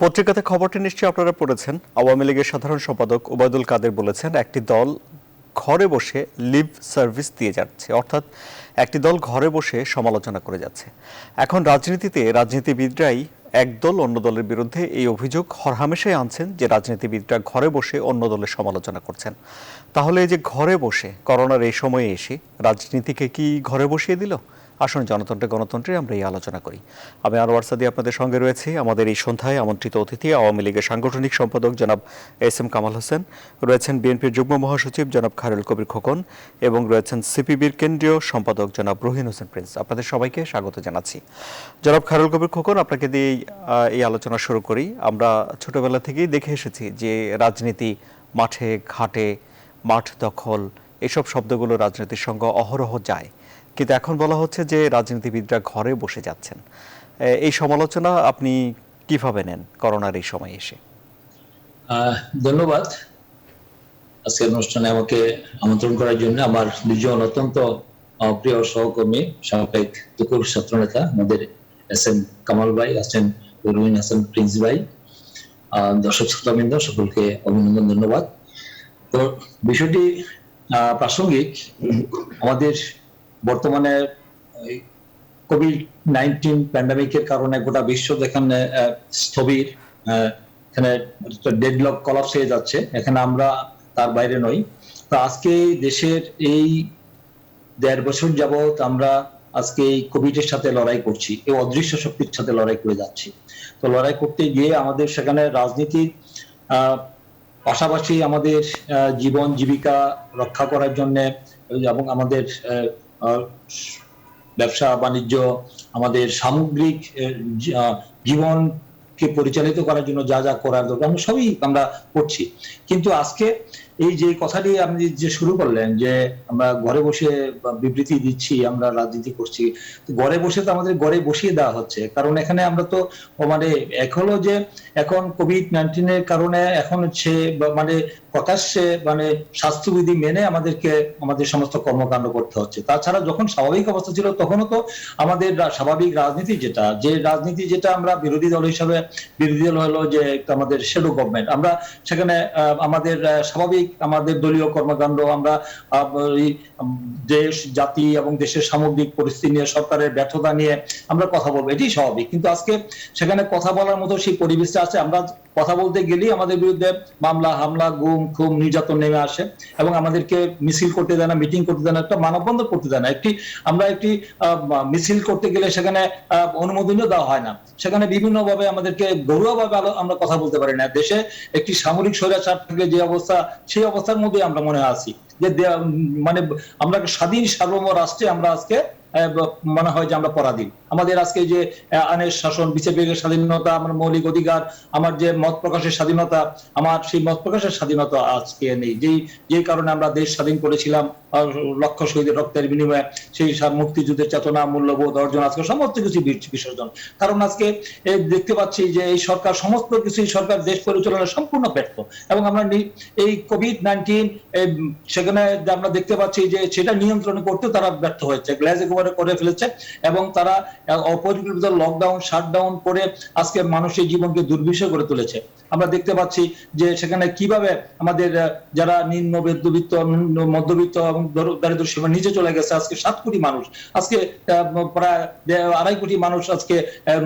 পত্রিকাতে খবরটি নিশ্চয়ই আপনারা পড়েছেন। আওয়ামী লীগের সাধারণ সম্পাদক ওবায়দুল কাদের বলেছেন, একটি দল ঘরে বসে লিভ সার্ভিস দিয়ে যাচ্ছে, অর্থাৎ একটি দল ঘরে বসে সমালোচনা করে যাচ্ছে। এখন রাজনীতিতে রাজনীতিবিদরাই একদল অন্য দলের বিরুদ্ধে এই অভিযোগ হরহামেশাই আনছেন যে রাজনীতিবিদরা ঘরে বসে অন্য দলের সমালোচনা করছেন। তাহলে এই যে ঘরে বসে করোনার এই সময়ে এসে রাজনীতিকে কি ঘরে বসিয়ে দিল? আসুন জনতন্ত্রে গণতন্ত্রে আমরা এই আলোচনা করি। আমি আনোয়ার সাদি আপনাদের সঙ্গে রয়েছি। আমাদের এই সন্ধ্যায় আমন্ত্রিত অতিথি আওয়ামী লীগের সাংগঠনিক সম্পাদক জনাব এস এম কামাল হোসেন, রয়েছেন বিএনপির যুগ্ম মহাসচিব জনাব খায়রুল কবির খোকন এবং রয়েছেন সিপিবির কেন্দ্রীয় সম্পাদক জনাব রহিন হোসেন প্রিন্স। আপনাদের সবাইকে স্বাগত জানাচ্ছি। জনাব খায়রুল কবির খোকন, আপনাকে দিয়ে এই আলোচনা শুরু করি। আমরা ছোটবেলা থেকেই দেখে এসেছি যে রাজনীতি মাঠে ঘাটে, মাঠ দখল, এসব শব্দগুলো রাজনীতির সঙ্গে অহরহ যায়, কিন্তু এখন বলা হচ্ছে যে রাজনীতিবিদরা ঘরে বসে যাচ্ছেন। এই সমালোচনা আপনি কিভাবে নেন করোনার এই সময় এসে? ধন্যবাদ আজকের অনুষ্ঠানে আমাকে আমন্ত্রণ করার জন্য। আমার দুজন অত্যন্ত প্রিয় সহকর্মী, সাবেক তুকুর ছাত্র নেতা আমাদের এস এম কামাল ভাই আছেন, রহিন হাসান প্রিন্স ভাই, দর্শক শ্রোতাবৃন্দ সকলকে অভিনন্দন, ধন্যবাদ। তো বিষয়টি প্রাসঙ্গিক। আমাদের বর্তমানে কোভিড-19 প্যান্ডামিকের কারণে গোটা বিশ্ব যেখানে স্থবির, এখানে ডেডলক কলাপস হয়ে যাচ্ছে, এখানে আমরা তার বাইরে নই। তো আজকে দেশের এই 1.5 বছর যাবৎ আমরা আজকে এই কোভিডের সাথে লড়াই করছি, এই অদৃশ্য শক্তির সাথে লড়াই করে যাচ্ছি। তো লড়াই করতে গিয়ে আমাদের সেখানে রাজনীতির পাশাপাশি আমাদের জীবন জীবিকা রক্ষা করার জন্য এবং আমাদের ব্যবসা বাণিজ্য, আমাদের সামগ্রিক জীবনকে পরিচালিত করার জন্য যা যা করার দরকার আমরা সবই আমরা করছি। কিন্তু আজকে এই যে কথাটি আপনি যে শুরু করলেন যে আমরা ঘরে বসে বিবৃতি দিচ্ছি, আমরা রাজনীতি করছি, ঘরে বসে তো আমাদের ঘরে বসিয়ে দেওয়া হচ্ছে। কারণ এখানে আমরা তো মানে এক হলো যে এখন কোভিড-19 কারণে এখন হচ্ছে মানে প্রকাশ্যে মানে স্বাস্থ্যবিধি মেনে আমাদেরকে আমাদের সমস্ত কর্মকাণ্ড করতে হচ্ছে। তাছাড়া যখন স্বাভাবিক অবস্থা ছিল তখনও তো আমাদের স্বাভাবিক রাজনীতি যেটা আমরা বিরোধী দল হিসাবে, বিরোধী দল হলো যে আমাদের শ্যাডো গভর্নমেন্ট, আমরা সেখানে আমাদের স্বাভাবিক আমাদের দলীয় কর্মকাণ্ড, আমরা দেশ জাতি এবং দেশের সামগ্রিক পরিস্থিতি নিয়ে, সরকারের ব্যর্থতা নিয়ে আমরা কথা বলবো, এটাই স্বাভাবিক। কিন্তু আজকে সেখানে কথা বলার মতো সেই পরিবেশটা আছে। আমরা কথা বলতে গেলেই আমাদের বিরুদ্ধে মামলা, হামলা, গুম, খুন, নির্যাতন নেমে আসে এবং আমাদেরকে মিছিল করতে দেয় না, মিটিং করতে দেয় না, একটা মানববন্ধন করতে দেয় না। আমরা একটি মিছিল করতে গেলে সেখানে অনুমোদনও দেওয়া হয় না। সেখানে বিভিন্নভাবে আমাদেরকে ঘরোয়াভাবে আমরা কথা বলতে পারি না। দেশে একটি সামরিক স্বৈরাচার থেকে যে অবস্থা, সেই অবস্থার মধ্যে আমরা মনে আছি যে মানে আমরা স্বাধীন সার্বভৌম রাষ্ট্রে আমরা আজকে মনে হয় যে আমরা পরাধীন। আমাদের আজকে যে আইনের শাসন, বিচার বিভাগের স্বাধীনতা, আমার মৌলিক অধিকার, আমার যে মত প্রকাশের স্বাধীনতা, আমার সেই মত প্রকাশের স্বাধীনতা আজকে নেই। যেই কারণে আমরা দেশ স্বাধীন করেছিলাম লক্ষ শহীদের রক্তের বিনিময়ে, সেই মুক্তিযুদ্ধের চেতনা, মূল্যবোধ অর্জন, আজকে সমস্ত কিছু বিসর্জন। কারণ আজকে দেখতে পাচ্ছি যে এই সরকার সমস্ত কিছুই, সরকার দেশ পরিচালনায় সম্পূর্ণ ব্যর্থ। এবং আমরা এই কোভিড-19 সেখানে আমরা দেখতে পাচ্ছি যে সেটা নিয়ন্ত্রণ করতে তারা ব্যর্থ হয়েছে, গ্লাস করে ফেলেছে এবং তারা অপরিকল্পিত লকডাউন, শাটডাউন করে আজকে মানুষের জীবনকে দুর্বিষহ করে তুলেছে। আমরা দেখতে পাচ্ছি যে সেখানে কিভাবে আমাদের যারা নিম্ন মধ্যবিত্ত এবং দারিদ্র সীমার নিচে চলে গেছে, আজকে 7 কোটি মানুষ, আজকে প্রায় 2.5 কোটি মানুষ আজকে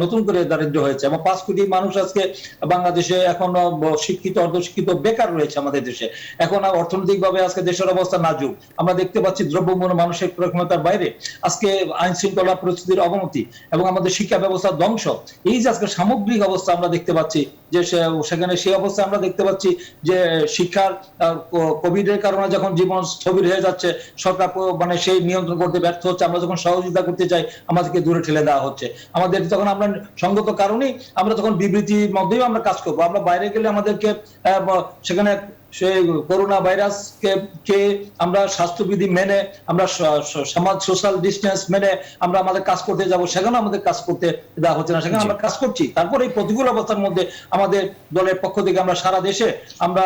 নতুন করে দারিদ্র হয়েছে এবং 5 কোটি মানুষ আজকে বাংলাদেশে এখন শিক্ষিত, অর্ধশিক্ষিত, বেকার রয়েছে আমাদের দেশে। এখন অর্থনৈতিকভাবে আজকে দেশের অবস্থা নাজুক। আমরা দেখতে পাচ্ছি দ্রব্যমূল্য মানুষের ক্ষমতার বাইরে, আজকে আইন শৃঙ্খলা পরিস্থিতির অবনতি এবং আমাদের শিক্ষা ব্যবস্থার ধ্বংস। এই যে আজকে সামগ্রিক অবস্থা আমরা দেখতে পাচ্ছি যে সেখানে সেই অবস্থা আমরা দেখতে পাচ্ছি যে শিক্ষার কোভিডের কারণে যখন জীবন স্থবির হয়ে যাচ্ছে, সরকার মানে সেই নিয়ন্ত্রণ করতে ব্যর্থ হচ্ছে। আমরা যখন সহযোগিতা করতে চাই আমাদেরকে দূরে ঠেলে দেওয়া হচ্ছে। আমাদের তখন আমরা সঙ্গত কারণেই আমরা তখন বিবৃতির মধ্যেই আমরা কাজ করবো। আমরা বাইরে গেলে আমাদেরকে সেখানে সে করোনা ভাইরাস কে আমরা স্বাস্থ্যবিধি মেনে আমরা সমাজ সোশ্যাল ডিস্টেন্স মেনে আমরা আমাদের কাজ করতে যাব, সেখানে আমাদের কাজ করতে দেওয়া হচ্ছে না, সেখানে আমরা কাজ করছি। তারপরে এই প্রতিকূল অবস্থার মধ্যে আমাদের দলের পক্ষ থেকে আমরা সারা দেশে আমরা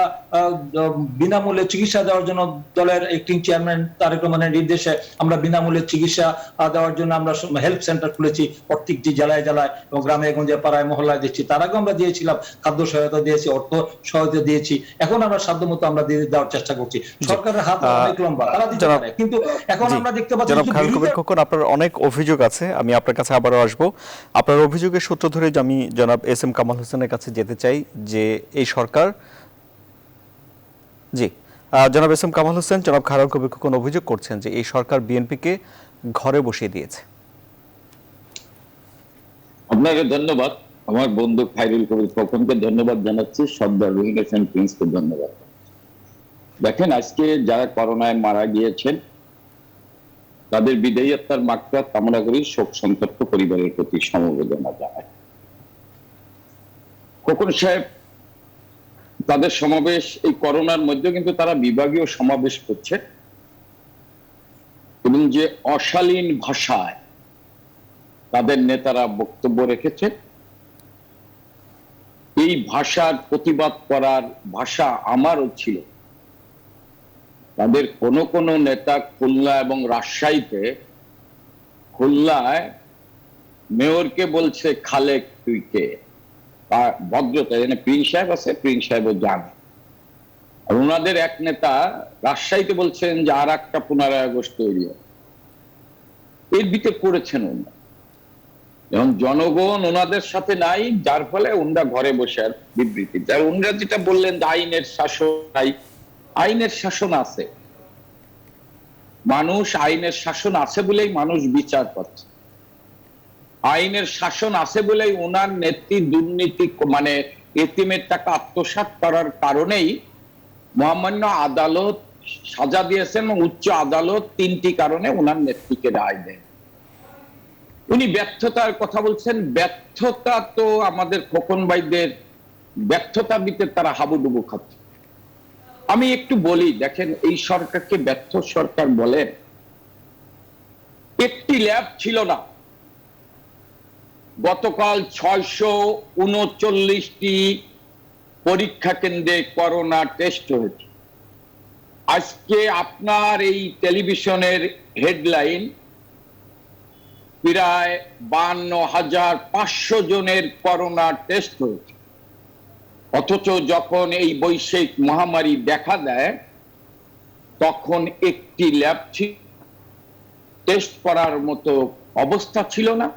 বিনামূল্যে চিকিৎসা দেওয়ার জন্য দলের অ্যাক্টিং চেয়ারম্যান তারেক রহমানের নির্দেশে আমরা বিনামূল্যে চিকিৎসা দেওয়ার জন্য আমরা হেলথ সেন্টার খুলেছি প্রত্যেকটি জেলায় জেলায় এবং গ্রামে গঞ্জে পাড়ায় মহল্লায় দিচ্ছি। তার আগে আমরা দিয়েছিলাম খাদ্য সহায়তা দিয়েছি, অর্থ সহায়তা দিয়েছি, এখন আমরা সাধ্যমতো আমরা দেওয়ার চেষ্টা করছি। সরকারের হাত অনেক লম্বা, তারা দিতে পারে, কিন্তু এখন আমরা দেখতে পাচ্ছি আপনার অনেক অভিযোগ আছে। আমি আপনার কাছে আবারও আসবো। আপনার অভিযোগের সূত্র ধরে আমি জনাব এস এম কামাল হোসেনের কাছে যেতে চাই যে এই সরকার জনাব এস এম কামাল হোসেন, জনাব খায়রুল কবির খোকন অভিযোগ করছেন যে এই সরকার বিএনপিকে ঘরে বসিয়ে দিয়েছে। আপনাকে ধন্যবাদ, আমার বন্ধু খায়রুল কবির খোকনকে ধন্যবাদ জানাচ্ছি, সর্দার রোহিঙ্গা সেন্ট প্রিন্সকে ধন্যবাদ। দেখেন, আজকে যারা করোনায় মারা গিয়েছেন তাদের বিদায়ী আত্মার মাগফিরাত কামনা করি, শোক সন্তপ্ত পরিবারের প্রতি সমবেদনা জানাই। খোকন সাহেব, তাদের সমাবেশ এই করোনার মধ্যে কিন্তু তারা বিভাগীয় সমাবেশ করছে এবং যে অশালীন ভাষায় তাদের নেতারা বক্তব্য রেখেছে, এই ভাষার প্রতিবাদ করার ভাষা আমারও ছিল। তাদের কোন নেতা খুলনা এবং রাজশাহীতে, খুলনায় মেয়রকে বলছে খালেক তুই কে, ভদ্রতা, এখানে প্রিন্স সাহেব আছে, প্রিন্স সাহেবও জানে। আর ওনাদের এক নেতা রাজশাহীতে বলছেন যে আর একটা 15 আগস্ট তৈরি হবে। এর ভিতরে করেছেন ওনারা, এবং জনগণ ওনাদের সাথে নাই, যার ফলে ওনারা ঘরে বসে আর বিবৃতি। আর ওনারা যেটা বললেন যে আইনের শাসন নাই, আইনের শাসন আছে। মানুষ আইনের শাসন আছে বলেই মানুষ বিচার পাচ্ছে। আইনের শাসন আছে বলেই ওনার নেত্রী দুর্নীতি মানে এতিমের টাকা আত্মসাৎ করার কারণেই মহামান্য আদালত সাজা দিয়েছেন এবং উচ্চ আদালত 3টি কারণে ওনার নেত্রীকে রায় দেন। উনি ব্যর্থতার কথা বলছেন। ব্যর্থতা তো আমাদের খোকন ভাইদের ব্যর্থতা দিতে তারা হাবুডুবু খাচ্ছে। আমি একটু বলি, দেখেন, এই সরকারকে ব্যর্থ সরকার বলেন। একটি ল্যাব ছিল না। গতকাল 639টি পরীক্ষা কেন্দ্রে করোনা টেস্ট হয়েছে। আজকে আপনার এই টেলিভিশনের হেডলাইন প্রায় 52,500 জনের করোনা টেস্ট হয়েছে। অথচ যখন এই বৈশ্বিক মহামারী দেখা দেয় তখন একটি ল্যাব টেস্ট করার মতো অবস্থা ছিল না।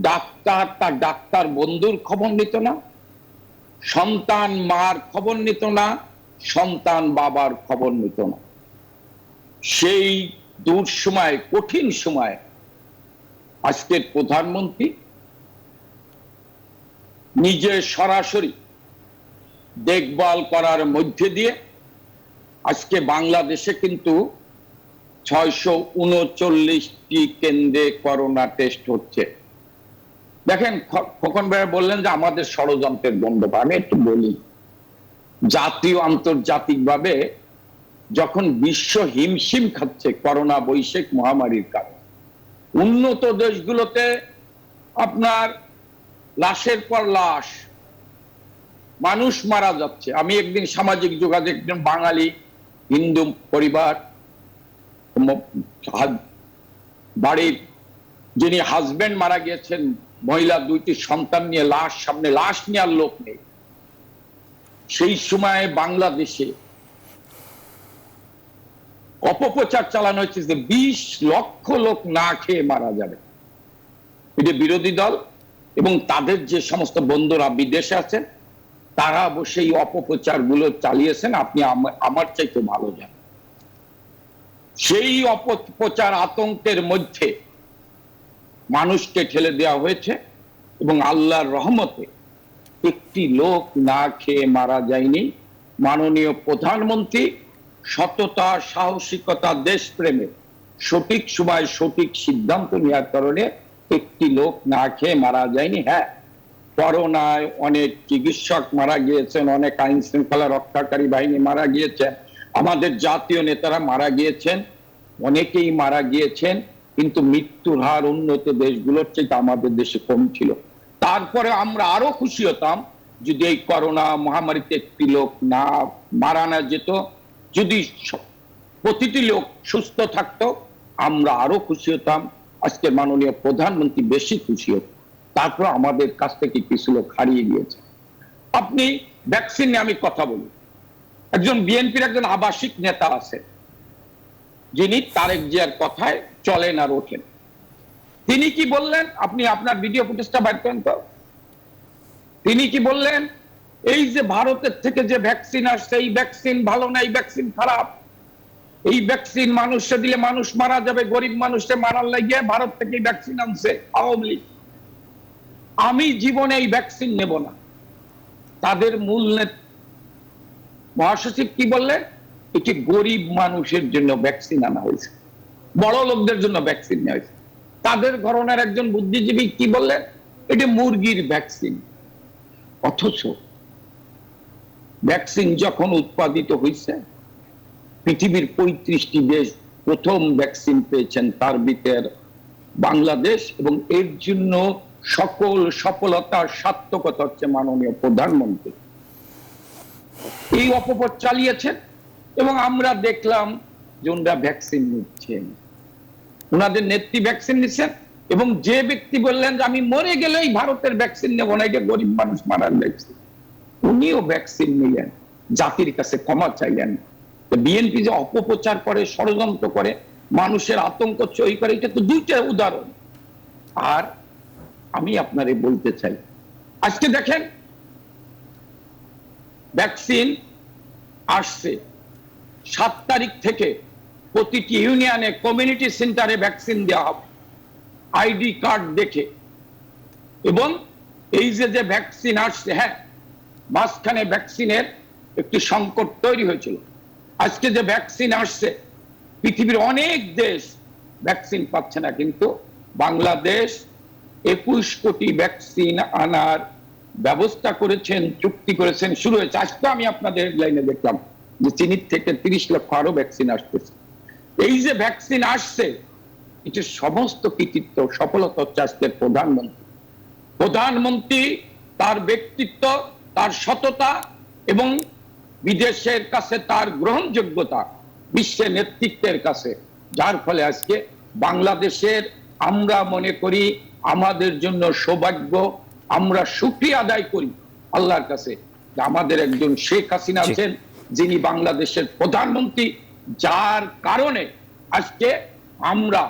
ডাক্তার তার ডাক্তার বন্ধুর খবর নিত না, সন্তান মার খবর নিত না, সন্তান বাবার খবর নিত না। সেই দূর সময়, কঠিন সময় আজকের প্রধানমন্ত্রী নিজে সরাসরি দেখভাল করার মধ্যে দিয়ে আজকে বাংলাদেশে কিন্তু 639টি কেন্দ্রে করোনা টেস্ট হচ্ছে। দেখেন, খোকন ভাই বললেন যে আমাদের ষড়যন্ত্রের বন্ধ। আমি একটু বলি, জাতীয় আন্তর্জাতিক ভাবে যখন বিশ্ব হিমশিম খাচ্ছে করোনা বৈশ্বিক মহামারীর কারণে, উন্নত দেশগুলোতে আপনার লাশের পর লাশ, মানুষ মারা যাচ্ছে। আমি একদিন সামাজিক যোগাযোগ, একজন বাঙালি হিন্দু পরিবার, বাড়ির যিনি হাজবেন্ড মারা গিয়েছেন, মহিলা 2টি সন্তান নিয়ে লাশ, সামনে লাশ নেওয়ার লোক নেই। সেই সময় বাংলাদেশে অপপ্রচার চালানো হয়েছে যে 20 লক্ষ লোক না খেয়ে মারা যাবে। এটা বিরোধী দল এবং তাদের যে সমস্ত বন্ধুরা বিদেশে আছেন তারা বসে এই অপপ্রচার গুলো চালিয়েছেন। আপনি আমার চাইতে ভালো জানেন। সেই অপপ্রচার আতঙ্কের মধ্যে মানুষকে ঠেলে দেওয়া হয়েছে এবং আল্লাহর রহমতে একটি লোক না খেয়ে মারা যায়নি। মাননীয় প্রধানমন্ত্রী সততা, সাহসিকতা, দেশপ্রেমে সঠিক সময় সঠিক সিদ্ধান্ত নেওয়ার কারণে একটি লোক না খেয়ে মারা যায়নি। হ্যাঁ, করোনায় অনেক চিকিৎসক মারা গিয়েছেন, অনেক আইন শৃঙ্খলা রক্ষাকারী বাহিনী মারা গিয়েছেন, আমাদের জাতীয় নেতারা মারা গিয়েছেন, অনেকেই মারা গিয়েছেন, কিন্তু মৃত্যুর হার উন্নত দেশগুলোর চেয়ে আমাদের দেশে কম ছিল। তারপরে আমরা আরো খুশি হতাম যদি এই করোনা মহামারীতে একটি লোক না মারা না যেত, যদি প্রতিটি লোক সুস্থ থাকতো, আমরা আরো খুশি হতাম। আজকের মাননীয় প্রধানমন্ত্রী বেশি খুশি হতো। তারপর আমাদের কাছ থেকে কিছু লোক হারিয়ে গিয়েছে। আপনি ভ্যাকসিন নিয়ে আমি কথা বলি, একজন বিএনপির একজন আবাসিক নেতা আছে যিনি তারেক জিয়ার কথায় চলেন আর ওঠেন। তিনি কি বললেন, আপনি আপনার ভিডিও ফুটেজটা বাইর করেন তো। তিনি কি বললেন, এই যে ভারতের থেকে যে ভ্যাকসিন আসছে, এই ভ্যাকসিন ভালো না, এই ভ্যাকসিন খারাপ, এই ভ্যাকসিন মানুষে দিলে মানুষ মারা যাবে, গরিব মানুষে মারার লাগিয়ে ভারত থেকে ভ্যাকসিন আনছে আওয়ামী লীগ, আমি জীবনে এই ভ্যাকসিন নেব না। তাদের মূল মহাসচিব কি বললেন, এটি গরিব মানুষের জন্য ভ্যাকসিন আনা হয়েছে, বড় লোকদের জন্য ভ্যাকসিন নেওয়া হয়েছে। তাদের ঘরানার একজন বুদ্ধিজীবী কি বললেন, এটি মুরগির ভ্যাকসিন। অথচ ভ্যাকসিন যখন উৎপাদিত হয়েছে, পৃথিবীর 35টি দেশ প্রথম ভ্যাকসিন পেয়েছেন, তার ভিতরে বাংলাদেশ, এবং এর জন্য সকল সফলতার সার্থকতা হচ্ছে মাননীয় প্রধানমন্ত্রী। এই অপপ্রচার চালিয়েছেন এবং আমরা দেখলাম যে ওনারা ভ্যাকসিন নিচ্ছেন, ওনাদের নেত্রী ভ্যাকসিন নিচ্ছেন, এবং যে ব্যক্তি বললেন যে আমি মরে গেলেই ভারতের ভ্যাকসিন নেব না, এটা গরিব মানুষ মারার ভ্যাকসিন, উনিও ভ্যাকসিন নিলেন, জাতির কাছে ক্ষমা চাইলেন। বিএনপি যে অপপ্রচার করে, ষড়যন্ত্র করে, মানুষের আতঙ্ক তৈরি করে, এটা তো দুইটা উদাহরণ। আর আমি আপনারে বলতে চাই, আজকে দেখেন ভ্যাকসিন আসছে, 7 তারিখ থেকে প্রতিটি ইউনিয়নে কমিউনিটি সেন্টারে ভ্যাকসিন দেওয়া হবে আইডি কার্ড দেখে। এবং এই যে ভ্যাকসিন আসছে, হ্যাঁ মাঝখানে ভ্যাকসিনের একটি সংকট তৈরি হয়েছিল, আজকে যে ভ্যাকসিন আসছে পৃথিবীর অনেক দেশ ভ্যাকসিন পাচ্ছে না, কিন্তু বাংলাদেশ 21 কোটি ভ্যাকসিন আনার ব্যবস্থা করেছেন, চুক্তি করেছেন, শুরু হয়েছে। আজকে আমি আপনাদের হেডলাইনে দেখলাম যে চীনের থেকে 30 লক্ষ আরো ভ্যাকসিন আসতেছে। এই যে ভ্যাকসিন আসছে, এটা সমস্ত কৃতিত্ব সফলতা হচ্ছে আজকের প্রধানমন্ত্রী, তার ব্যক্তিত্ব, তার সততা এবং বিদেশের কাছে তার গ্রহণযোগ্যতা, বিশ্বের নেতৃত্বের কাছে, যার ফলে আজকে বাংলাদেশের, আমরা মনে করি আমাদের জন্য সৌভাগ্য, আমরা শুকরিয়া আদায় করি আল্লাহর কাছে যে আমাদের একজন শেখ হাসিনা আছেন যিনি বাংলাদেশের প্রধানমন্ত্রী, যার কারণে আজকে আমরা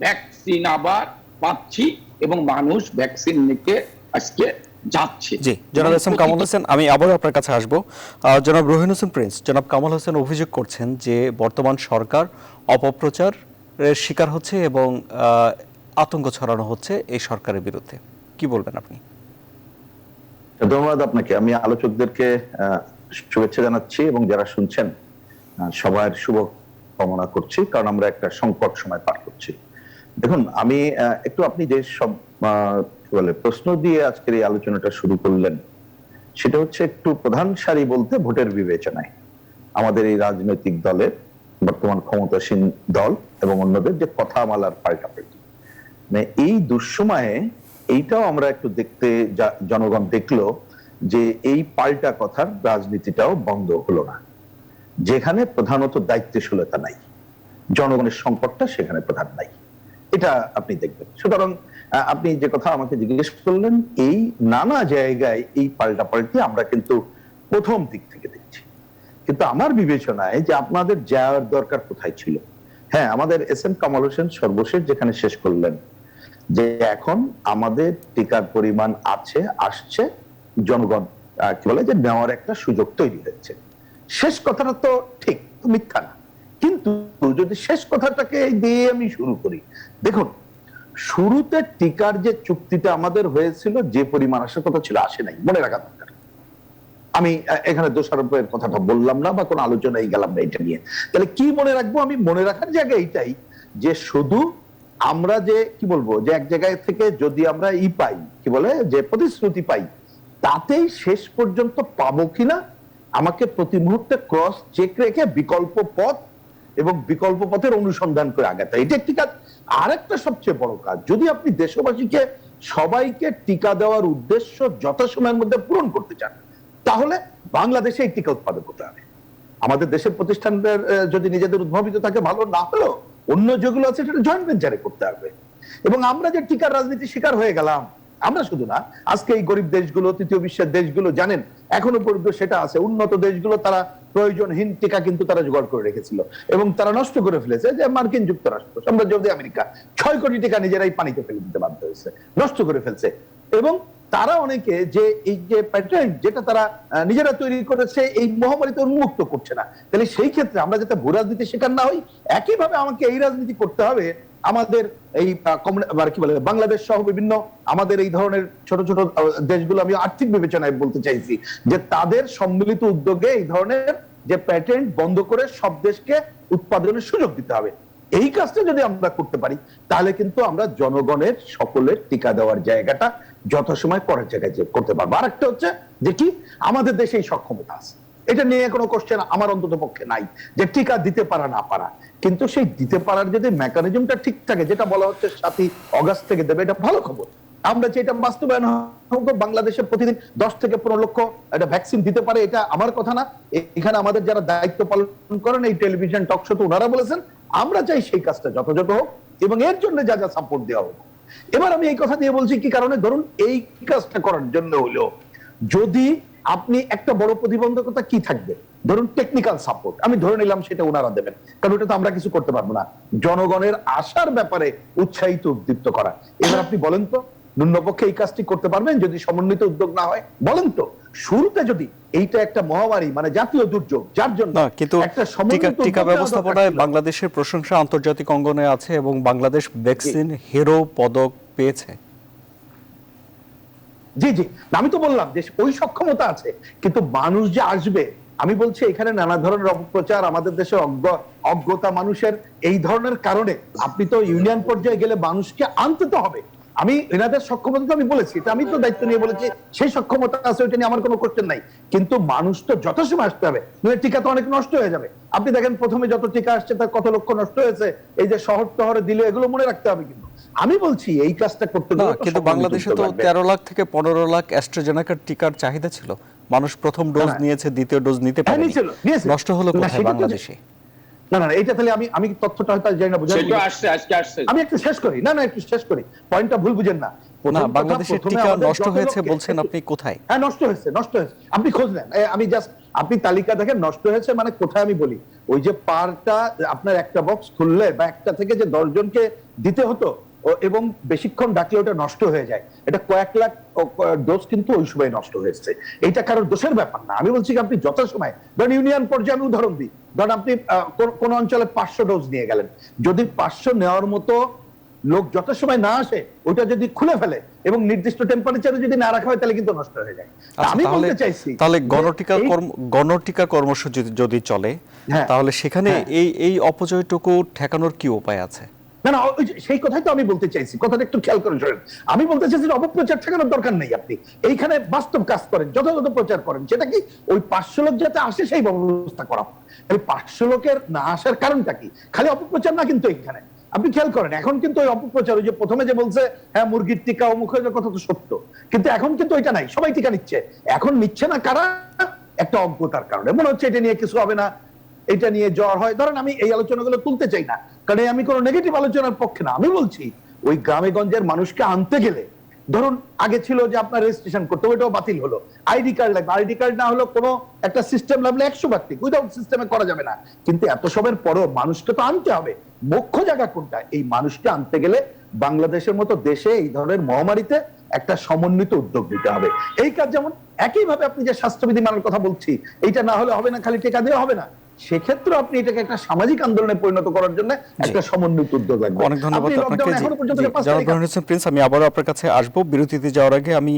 ভ্যাকসিন আবার পাচ্ছি এবং মানুষ ভ্যাকসিন নিতে আজকে যাচ্ছে। জি, জনাব এস এম কামাল হোসেন, আমি আবারও আপনার কাছে আসবো। জনাব রহিন হোসেন প্রিন্স, জনাব কামাল হোসেন অভিযোগ করছেন যে বর্তমান সরকার অপপ্রচারের শিকার হচ্ছে এবং আতঙ্ক ছড়ানো হচ্ছে এই সরকারের বিরুদ্ধে, কি বলবেন আপনি? ধন্যবাদ আপনাকে। আমি আলোচকদেরকে শুভেচ্ছা জানাচ্ছি এবং যারা শুনছেন সবার শুভ কামনা করছি, কারণ আমরা একটা সংকট সময় পার করছি। দেখুন, আমি একটু, আপনি যে সব প্রশ্ন দিয়ে আজকের এই আলোচনাটা শুরু করলেন, সেটা হচ্ছে একটু প্রধান সারি বলতে ভোটের বিবেচনায় আমাদের এই রাজনৈতিক দলের, বর্তমান ক্ষমতাসীন দল এবং অন্যদের যে কথামালার পাল্টাপাল্টি, মানে এই দুঃসময়ে এইটাও আমরা একটু দেখতে, জনগণ দেখলো যে এই পাল্টা কথার রাজনীতিটাও বন্ধ হলো না, যেখানে প্রধানত দায়িত্বশীলতা নাই, জনগণের সংকটটা সেখানে প্রধান নাই, এটা আপনি দেখবেন। সুতরাং আপনি যে কথা আমাকে জিজ্ঞেস করলেন, এই নানা জায়গায় এই পাল্টাপাল্টি আমরা কিন্তু প্রথম দিক থেকে দেখছি, কিন্তু আমার বিবেচনায় যে আপনাদের যাওয়ার দরকার কোথায় ছিল। হ্যাঁ, আমাদের এস এম কামাল হোসেন সর্বশেষ যেখানে শেষ করলেন যে এখন আমাদের টিকার পরিমাণ আছে, আসছে, জনগণ কি বলে যে নেওয়ার একটা সুযোগ তৈরি হচ্ছে, শেষ কথাটা তো ঠিক, মিথ্যা না। কিন্তু যদি শেষ কথাটাকে দিয়ে আমি শুরু করি, দেখুন শুরুতে টিকার যে চুক্তিটা আমাদের হয়েছিল, যে পরিমাণ আসার কথা ছিল আসে নাই, মনে রাখা দরকার। আমি এখানে দোষারোপের কথাটা বললাম না বা কোনো আলোচনায় গেলাম না এটা নিয়ে। তাহলে কি মনে রাখবো? আমি মনে রাখার জায়গা এইটাই যে শুধু আমরা যে কি বলবো যে এক জায়গায় থেকে যদি আমরা পাই কি বলে যে প্রতিশ্রুতি পাই, তাতেই শেষ পর্যন্ত পাবো কিনা আমাকে প্রতি মুহূর্তে ক্রস চেক রেখে বিকল্প পথ এবং বিকল্প পথের অনুসন্ধান করে আগাতে হয়। এটা একটি কাজ। আরেকটা সবচেয়ে বড় কাজ, যদি আপনি দেশবাসীকে সবাইকে টিকা দেওয়ার উদ্দেশ্য যথাসময়ের মধ্যে পূরণ করতে চান, তাহলে বাংলাদেশে এই টিকা উৎপাদন করতে হবে। আমাদের দেশের প্রতিষ্ঠানদের যদি নিজেদের উদ্ভাবিত থাকে ভালো, না হলেও অন্য যেগুলো আছে সেটা জয়েন্ট ভেঞ্চারে করতে হবে। এবং আমরা যে টিকার রাজনীতি শিকার হয়ে গেলাম, আমরা শুধু না, আজকে এই গরিব দেশগুলো, তৃতীয় বিশ্বের দেশগুলো জানেন এখনো পর্যন্ত সেটা আছে। উন্নত দেশগুলো তারা প্রয়োজনহীন টিকা কিন্তু তারা জোগাড় করে রেখেছিল এবং তারা নষ্ট করে ফেলেছে। যে মার্কিন যুক্তরাষ্ট্র, সাম্রাজ্যবাদী আমেরিকা 6 কোটি টিকা নিজেরাই পানিতে ফেলে দিতে বাধ্য হয়েছে, নষ্ট করে ফেলছে। এবং তারা অনেকে যে এই যে প্যাটার্ন যেটা তারা নিজেরা তৈরি করেছে এই মহামারীতে উন্মুক্ত করছে না। তাহলে সেই ক্ষেত্রে আমরা যাতে ভূ রাজনীতির শিকার না হই, একইভাবে আমাকে এই রাজনীতি করতে হবে আমাদের এই কি বলে বাংলাদেশ সহ বিভিন্ন আমাদের এই ধরনের ছোট ছোট দেশগুলো, আমি আর্থিক বিবেচনায় বলতে চাইছি যে তাদের সম্মিলিত উদ্যোগে এই ধরনের যে প্যাটেন্ট বন্ধ করে সব দেশকে উৎপাদনের সুযোগ দিতে হবে। এই কাজটা যদি আমরা করতে পারি, তাহলে কিন্তু আমরা জনগণের সকলের টিকা দেওয়ার জায়গাটা যথাসময় পরের জায়গায় করতে পারবো। আরেকটা হচ্ছে যে কি আমাদের দেশে এই সক্ষমতা আছে, এটা নিয়ে কোনো কোশ্চেন আমার অন্তত পক্ষে নাই যে টিকা দিতে পারা না পারা, কিন্তু সেই দিতে পারার যদি মেকানিজমটা ঠিক থাকে, যেটা বলা হচ্ছে 7ই আগস্ট থেকে দেবে, এটা ভালো খবর। আমরা যেটা বাস্তবায়ন হবে, বাংলাদেশে প্রতিদিন 10 থেকে 15 লক্ষ একটা ভ্যাকসিন দিতে পারে, এটা আমার কথা না। এখানে আমাদের যারা দায়িত্ব পালন করেন এই টেলিভিশন টক শোতে, ওনারা বলেছেন আমরা চাই সেই কাজটা যথাযথ হোক এবং এর জন্য যা যা সাপোর্ট দেওয়া হোক। এবার আমি এই কথা দিয়ে বলছি কি কারণে, ধরুন এই কাজটা করার জন্য হলো যদি আপনি একটা বড় প্রতিবন্ধকতা কি থাকবে, ধরুন টেকনিক্যাল সাপোর্ট, আমি ধরে নিলাম সেটা ওনারা দেবেন, কারণ ওটা তো আমরা কিছু করতে পারবো না। জনগণের আশার ব্যাপারে উৎসাহিত উদ্দীপ্ত করা। এবার আপনি বলেন তো ন্যূনপক্ষে এই কাজটি করতে পারবেন যদি সমন্বিত উদ্যোগ না হয়? বলেন তো শুরুতে যদি এইটা একটা মহামারী মানে জাতীয় দুর্যোগ, যার জন্য কিন্তু টিকা ব্যবস্থাপনায় বাংলাদেশের প্রশংসা আন্তর্জাতিক অঙ্গনে আছে এবং বাংলাদেশ ভ্যাকসিন হিরো পদক পেয়েছে। জি জি, আমি তো বললাম যে ওই সক্ষমতা আছে, কিন্তু মানুষ যে আসবে, আমি বলছি এখানে নানা ধরনের অপপ্রচার, আমাদের দেশে অজ্ঞতা মানুষের এই ধরনের কারণে আপনি তো ইউনিয়ন পর্যায়ে গেলে মানুষকে আনতে তো হবে। আমি এনাদের সক্ষমতা তো আমি বলেছি, এটা আমি তো দায়িত্ব নিয়ে বলেছি, সেই সক্ষমতা আছে, ওইটা নিয়ে আমার কোনো কোশ্চেন নাই, কিন্তু মানুষ তো যথাসময় আসতে হবে, টিকা তো অনেক নষ্ট হয়ে যাবে। আপনি দেখেন প্রথমে যত টিকা আসছে তার কত লক্ষ নষ্ট হয়েছে, এই যে শহর শহরে দিলে এগুলো মনে রাখতে হবে। কিন্তু আমি বলছি এই কাজটা করতে গেলে কিন্তু বাংলাদেশে তো 13 লাখ থেকে 15 লাখ অ্যাস্ট্রাজেনেকার টিকার চাহিদা ছিল, মানুষ প্রথম ডোজ নিয়েছে, দ্বিতীয় ডোজ নিতে পারেনি, নষ্ট হলো কোথায় বাংলাদেশে? না না, এটা তাহলে আমি তথ্যটা হয়তো জানি না, বুঝাই আজকে আসছে। আমি একটু শেষ করি, না একটু শেষ করি, পয়েন্টটা ভুল বুঝেন না। বাংলাদেশের টিকা নষ্ট হয়েছে বলছেন আপনি, কোথায়? হ্যাঁ নষ্ট হয়েছে, আপনি খোঁজ নেন, আমি জাস্ট আপনি তালিকা দেখেন নষ্ট হয়েছে মানে কোথায়। আমি বলি ওই যে পারটা আপনার একটা বক্স খুললে বা একটা থেকে যে 10 জনকে দিতে হতো এবং বেশিক্ষণ ডাকলে ওটা নষ্ট হয়ে যায়, এটা কয়েক লাখ ডোজ কিন্তু ওই সময় নষ্ট হয়েছে। এইটা কারোর দোষের ব্যাপার না। আমি বলছি আপনি যথাসময়, ধরেন ইউনিয়ন পর্যায়ে আমি উদাহরণ দিই, ধরেন আপনি কোন অঞ্চলে 500 ডোজ নিয়ে গেলেন, যদি 500 নেওয়ার মতো লোক যথাসময় না আসে, ওটা যদি খুলে ফেলে এবং নির্দিষ্ট টেম্পারেচারে যদি না রাখা হয়, তাহলে কিন্তু নষ্ট হয়ে যায়। আমি বলতে চাইছি তাহলে গণটিকা কর্মসূচি যদি চলে, তাহলে সেখানে এই অপচয়টুকু ঠেকানোর কি উপায় আছে? না না, সেই কথাই তো আমি বলতে চাইছি, কথাটা একটু খেয়াল করে শোনেন। আমি বলতে চাইছি অপপ্রচার ঠেকানোর দরকার নেই, আপনি এইখানে বাস্তব কাজ করেন, যথাযথ প্রচার করেন, সেটা কি ওই 500 লোক যাতে আসে সেই ব্যবস্থা করা। এই 500 লোকের না আসার কারণটা কি? খালি অপপ্রচার না, কিন্তু এইখানে আপনি খেয়াল করেন এখন কিন্তু ওই অপপ্রচার, ওই যে প্রথমে যে বলছে হ্যাঁ মুরগির টিকা অমুক হয়ে যাওয়ার কথা তো সত্য, কিন্তু এখন কিন্তু ওইটা নাই, সবাই টিকা নিচ্ছে। এখন নিচ্ছে না কারা? একটা অজ্ঞতার কারণে, মনে হচ্ছে এটা নিয়ে কিছু হবে না, এটা নিয়ে জ্বর হয়। ধরেন আমি এই আলোচনাগুলো তুলতে চাই না, কারণ আমি কোনো নেগেটিভ আলোচনার পক্ষে না। আমি বলছি ওই গ্রামে গঞ্জের মানুষকে আনতে গেলে, ধরুন আগে ছিল যে আপনার রেজিস্ট্রেশন করতে, ওইটাও বাতিল হলো, আইডি কার্ড লাগবে, আইডি কার্ড না হলো কোনো একটা সিস্টেম লাগলে 100 ঠিক, উইদাউট সিস্টেমে করা যাবে না। কিন্তু এত সবের পরেও মানুষকে তো আনতে হবে। মুখ্য জায়গা কোনটা? এই মানুষকে আনতে গেলে বাংলাদেশের মতো দেশে এই ধরনের মহামারীতে একটা সমন্বিত উদ্যোগ নিতে হবে। এই কাজ যেমন একইভাবে আপনি যে স্বাস্থ্যবিধি মানার কথা বলছি, এইটা না হলে হবে না, খালি টিকা দিয়ে হবে না, সেক্ষেত্রে আপনি এটাকে একটা সামাজিক আন্দোলনে পরিণত করার জন্য একটা সমন্বিত উদ্যোগ লাগবে। অনেক ধন্যবাদ আপনাকে জনাব রহিন হোসেন প্রিন্স। আমি আবারও আপনার কাছে আসবো, বিরতিতে যাওয়ার আগে আমি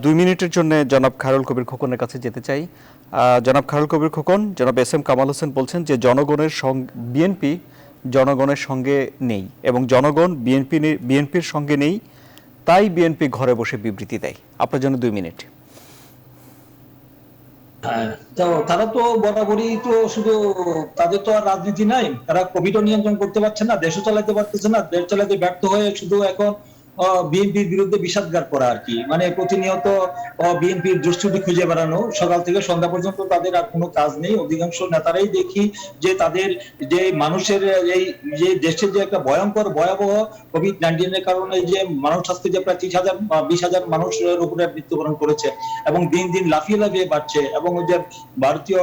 2 মিনিটের জন্য জনাব খায়রুল কবির খোকনের কাছে যেতে চাই। জনাব খায়রুল কবির খোকন, জনাব এস এম কামাল হোসেন বলছেন যে জনগণের বিএনপি জনগণের সঙ্গে নেই এবং জনগণ বিএনপির সঙ্গে নেই, তাই বিএনপি ঘরে বসে বিবৃতি দেয়। আপনার জন্য 2 মিনিট। হ্যাঁ, তো তারা তো বরাবরই তো শুধু তাদের তো আর রাজনীতি নাই, তারা কোভিডও নিয়ন্ত্রণ করতে পারছে না, দেশও চালাতে পারতেছে না, দেশ চালাতে ব্যর্থ হয়ে শুধু এখন বিএনপির বিরুদ্ধে বিষাদগার করা আর কি, মানে প্রতিনিয়ত বিএনপির দুষ্কৃতি খুঁজে বেড়ানো, সকাল থেকে সন্ধ্যা পর্যন্ত তাদের আর কোনো কাজ নেই। অধিকাংশ নেতারাই দেখি যে তাদের যে মানুষের এই যে দেশের যে একটা ভয়ঙ্কর ভয়াবহ কোভিড-19 এর কারণে যে মানব স্বাস্থ্যে যে প্রায় 20,000 মানুষের উপরে মৃত্যুবরণ করেছে এবং দিন দিন লাফিয়ে লাফিয়ে বাড়ছে, এবং ওই যে ভারতীয়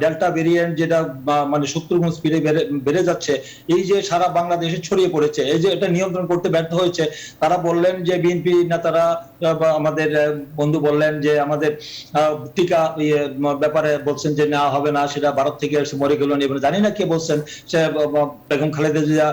ডেল্টা ভেরিয়েন্ট যেটা মানে 70 গুণ স্পিডে বেড়ে যাচ্ছে, এই যে সারা বাংলাদেশে ছড়িয়ে পড়েছে, এই যে এটা নিয়ন্ত্রণ করতে ব্যর্থ হয়েছে। তারা বললেন যে বিএনপি নেতারা বা আমাদের বন্ধু বললেন যে আমাদের টিকা ব্যাপারে বলছেন যে নেওয়া হবে না, সেটা ভারত থেকে এসে মরে গেল, জানি না কে বলছেন, সে বেগম খালেদা জিয়া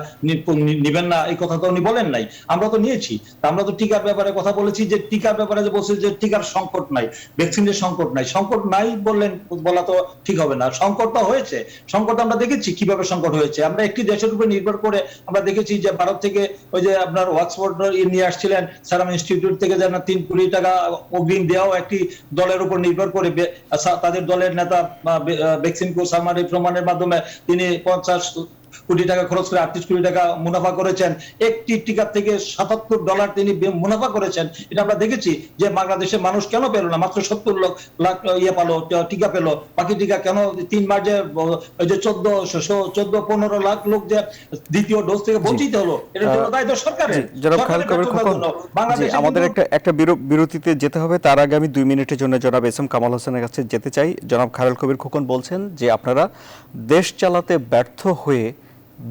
নিবেন না, এই কথা তো উনি বলেন নাই, আমরা তো নিয়েছি। আমরা তো টিকার ব্যাপারে কথা বলেছি, যে টিকার ব্যাপারে যে বলছে যে টিকার সংকট নাই, ভ্যাকসিনের সংকট নাই, সংকট নাই বললেন, বলা তো ঠিক হবে না, সংকটটা হয়েছে। সংকট আমরা দেখেছি কিভাবে সংকট হয়েছে, আমরা একটি দেশের উপর নির্ভর করে আমরা দেখেছি যে ভারত থেকে ওই যে আপনার অক্সফোর্ড নিয়ে আসছিলেন সেরাম ইনস্টিটিউট থেকে, যেন 3 কোটি টাকা অগ্রিম দেওয়াও একটি দলের উপর নির্ভর করে, তাদের দলের নেতা ভ্যাকসিন সালমান রহমানের মাধ্যমে তিনি 50 কোটি টাকা খরচ করে 38 কোটি টাকা মুনাফা করেছেন, একটি টিকা থেকে $77 তিনি মুনাফা করেছেন। এটা আমরা দেখেছি যে বাংলাদেশের মানুষ কেন পেল না, মাত্র 70 লাখ পালো টিকা পেল, বাকি টিকা কেন 3 মাস যে ওই যে 14-15 লাখ লোক যে দ্বিতীয় ডোজ থেকে বঞ্চিত হলো, এটা জন্য দায়ী তো সরকারের। আমাদের একটা বিরতিতে যেতে হবে, তার আগে আমি 2 মিনিটের জন্য জনাব এস এম কামাল হোসেনের কাছে যেতে চাই। জনাব খায়রুল কবির খোকন বলছেন যে আপনারা দেশ চালাতে ব্যর্থ হয়ে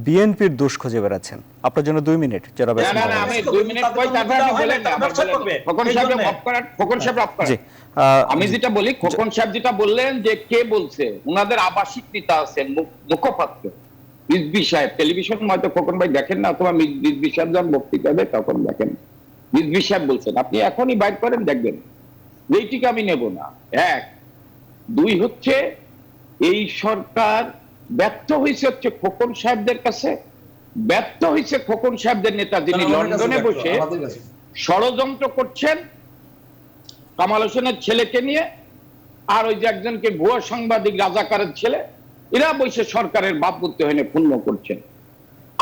বিএনপির দোষ খুঁজে বেড়াচ্ছেন। আপনার জন্য 2 মিনিট জনাব এস এম কামাল হোসেন। আমি 2 মিনিট কই, তারপর আপনি বলেন না, খোকন সাহেব অফ করার, খোকন সাহেব অফ করার। আমি যেটা বলি, খোকন সাহেব যেটা বললেন যে কে বলছে, ওনাদের আবাসিক নেতা আছেন মুখপাত্র রিজভী সাহেব, টেলিভিশন হয়তো খোকন ভাই দেখেন না, অথবা রিজভী সাহেব যখন বক্তৃতা দেয় তখন দেখেন, রিজভী সাহেব বলছেন, আপনি এখনই বাইর করেন দেখবেন, এইটিকে আমি নেব না। 1 2 হচ্ছে এই সরকার ব্যর্থ হয়েছে হচ্ছে খোকন সাহেবদের কাছে, ব্যর্থ হয়েছে খোকন সাহেবদের নেতা যিনি লন্ডনে বসে ষড়যন্ত্র করছেন কামাল হোসেনের ছেলেকে নিয়ে, আর ওই যে একজনকে ভুয়া সাংবাদিক রাজাকারের ছেলে, এরা বসে সরকারের ভাবমূর্তি হয়ে পূর্ণ করছেন।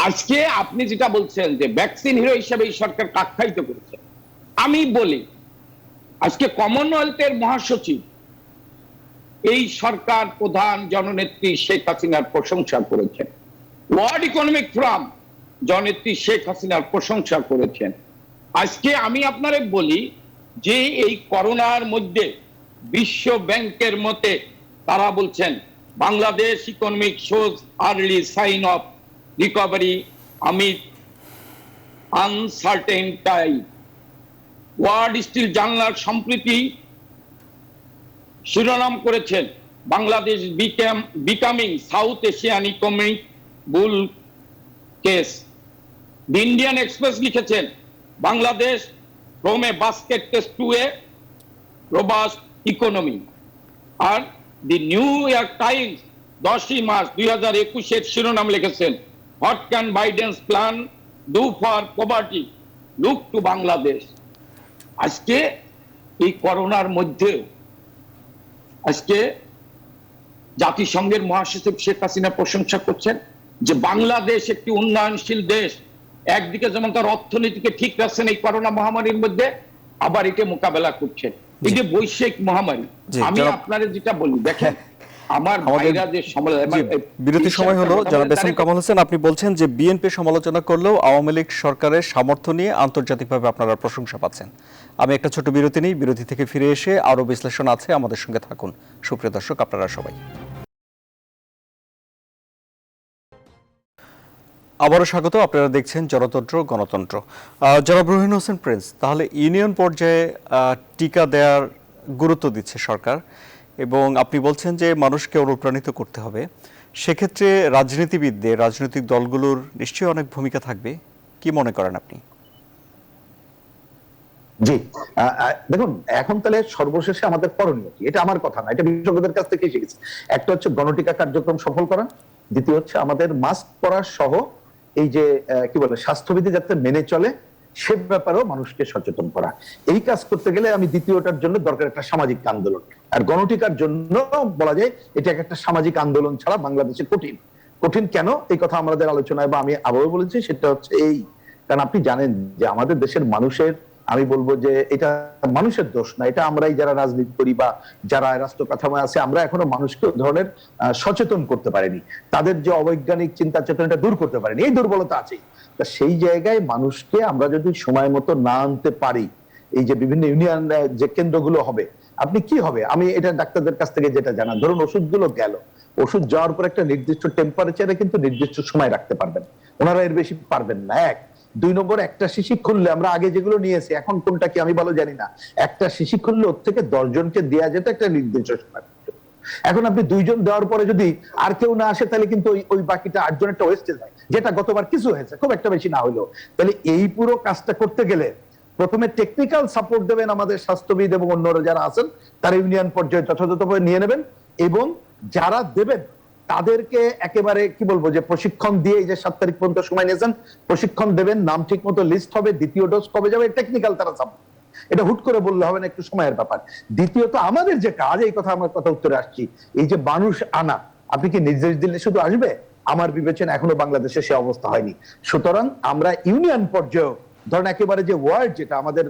আজকে আপনি যেটা বলছেন যে ভ্যাকসিন হিরো হিসেবে এই সরকার আখ্যায়িত করেছে, আমি বলি আজকে কমনওয়েলথের মহাসচিব এই সরকার প্রধান জননেত্রী শেখ হাসিনার প্রশংসা করেছেন, ওয়ার্ল্ড ইকোনমিক ফোরাম জননেত্রী শেখ হাসিনার প্রশংসা করেছেন। আজকে আমি আপনারে বলি যে এই করোনার মধ্যে বিশ্ব ব্যাংকের মতে তারা বলছেন Bangladesh economic shows early sign of recovery amid uncertain time. Wall Street Journal সম্প্রতি শিরোনাম করেছেন Bangladesh becoming South Asian economic bull case. The Indian Express লিখেছেন Bangladesh from a basket test to a robust economy. আর the New York Times 10 March 2021 শিরোনাম লিখেছেন what can Biden's plan do for poverty, look to Bangladesh. আজকে এই করোনার মধ্যে আজকে জাতিসংঘের মহাসচিব শেখ হাসিনা প্রশংসা করছেন যে বাংলাদেশ একটি উন্নয়নশীল দেশ, একদিকে যেমন তার অর্থনীতিকে ঠিক রাখছেন এই করোনা মহামারীর মধ্যে, আবার একে মোকাবেলা করছেন এই যে বৈশ্বিক মহামারী। আমি আপনাদের যেটা বলি, দেখেন আমার ভাইরা যে বিরতি সময় হলো, জনাব এস এম কামাল হোসেন আপনি বলছেন যে বিএনপি সমালোচনা করলেও আওয়ামী লীগ সরকারের সামর্থ্য নিয়ে আন্তর্জাতিকভাবে আপনারা প্রশংসা পাচ্ছেন। আমি একটা ছোট বিরতি নেই, বিরতি থেকে ফিরে এসে আরো বিশ্লেষণ আছে, আমাদের সঙ্গে থাকুন। সুপ্রিয় দর্শক, আপনারা সবাই আবারও স্বাগত। আপনারা দেখছেন জনতন্ত্র গণতন্ত্র। জনাব রুহিন হোসেন প্রিন্স, তাহলে ইউনিয়ন পর্যায়ে টিকা দেওয়ার গুরুত্ব দিচ্ছে সরকার এবং আপনি বলছেন যে মানুষকে অনুপ্রাণিত করতে হবে, সেক্ষেত্রে রাজনীতিবিদদের, রাজনৈতিক দলগুলোর নিশ্চয়ই অনেক ভূমিকা থাকবে, কি মনে করেন আপনি? জি, দেখুন এখন তাহলে সর্বশেষে আমাদের করণীয় কি, এটা আমার কথা না, এটা বিশেষজ্ঞদের কাছ থেকে শিখেছি। একটা হচ্ছে গণটিকা কার্যক্রম সফল করা, দ্বিতীয় হচ্ছে আমাদের মাস্ক পরা সহ এই যে কি বলে স্বাস্থ্যবিধি যাতে মেনে চলে সে ব্যাপারেও মানুষকে সচেতন করা। এই কাজ করতে গেলে আমি দ্বিতীয়টার জন্য দরকার একটা সামাজিক আন্দোলন, আর গণটিকার জন্য বলা যায় এটা একটা সামাজিক আন্দোলন ছাড়া বাংলাদেশে কঠিন। কঠিন কেন এই কথা আমাদের আলোচনায় বা আমি আবারও বলেছি, সেটা হচ্ছে এই কারণ আপনি জানেন যে আমাদের দেশের মানুষের, আমি বলবো যে এটা মানুষের দোষ না, এটা আমরাই যারা রাজনীতি করি বা যারা রাষ্ট্র কাঠামোয় আছে আমরা এখনো মানুষকে ধরনের সচেতন করতে পারিনি, তাদের যে অবৈজ্ঞানিক চিন্তা চেতনাটা দূর করতে পারিনি, এই দুর্বলতা আছেই। তা সেই জায়গায় মানুষকে আমরা যদি সময় মতো না আনতে পারি, এই যে বিভিন্ন ইউনিয়ন যে কেন্দ্রগুলো হবে, আপনি কি হবে, আমি এটা ডাক্তারদের কাছ থেকে যেটা জানা, ধরুন ওষুধগুলো গেল, ওষুধ যাওয়ার পর একটা নির্দিষ্ট টেম্পারেচারে কিন্তু নির্দিষ্ট সময় রাখতে পারবেন, ওনারা এর বেশি পারবেন না। এক, দুই নম্বর, একটা শিশি খুললে আমরা আগে যেগুলো নিয়েছি এখন কোনটা কি আমি ভালো জানি না, একটা শিশি খুললে ওর থেকে 10 জনকে দেওয়া যেত একটা নির্দিষ্ট সময়। এখন আপনি 2 জন দেওয়ার পরে যদি আর কেউ না আসে তাহলে কিন্তু ওই বাকিটা 8 জনেরটা ওয়েস্টে যায়, যেটা গতবার কিছু হয়েছে, খুব একটা বেশি না হলেও। তাহলে এই পুরো কাজটা করতে গেলে প্রথমে টেকনিক্যাল সাপোর্ট দেবেন আমাদের স্বাস্থ্যবিদ এবং অন্যরা যারা আছেন, তারা ইউনিয়ন পর্যায়ে যথাযথভাবে নিয়ে নেবেন, এবং যারা দেবেন তাদেরকে একেবারে কি বলবো যে প্রশিক্ষণ দিয়ে, এই যে 7 তারিখ পর্যন্ত সময় নিয়েছেন, প্রশিক্ষণ দেবেন, নাম ঠিক মতো লিস্ট হবে, দ্বিতীয় ডোজ কবে যাবে টেকনিক্যাল তারা সাপোর্ট, এটা হুট করে বললে হবে না, একটু সময়ের ব্যাপার। দ্বিতীয়ত আমাদের যে কাজ, এই কথা আমার কথা উত্তরে আসছি, এই যে মানুষ আনা, আপনি কি নির্দেশ দিলে শুধু আসবে? আমার বিবেচনা এখনো বাংলাদেশে সে অবস্থা হয়নি। সুতরাং আমরা ইউনিয়ন পর্যায়ে ধরেন একেবারে যে ওয়ার্ড, যেটা আমাদের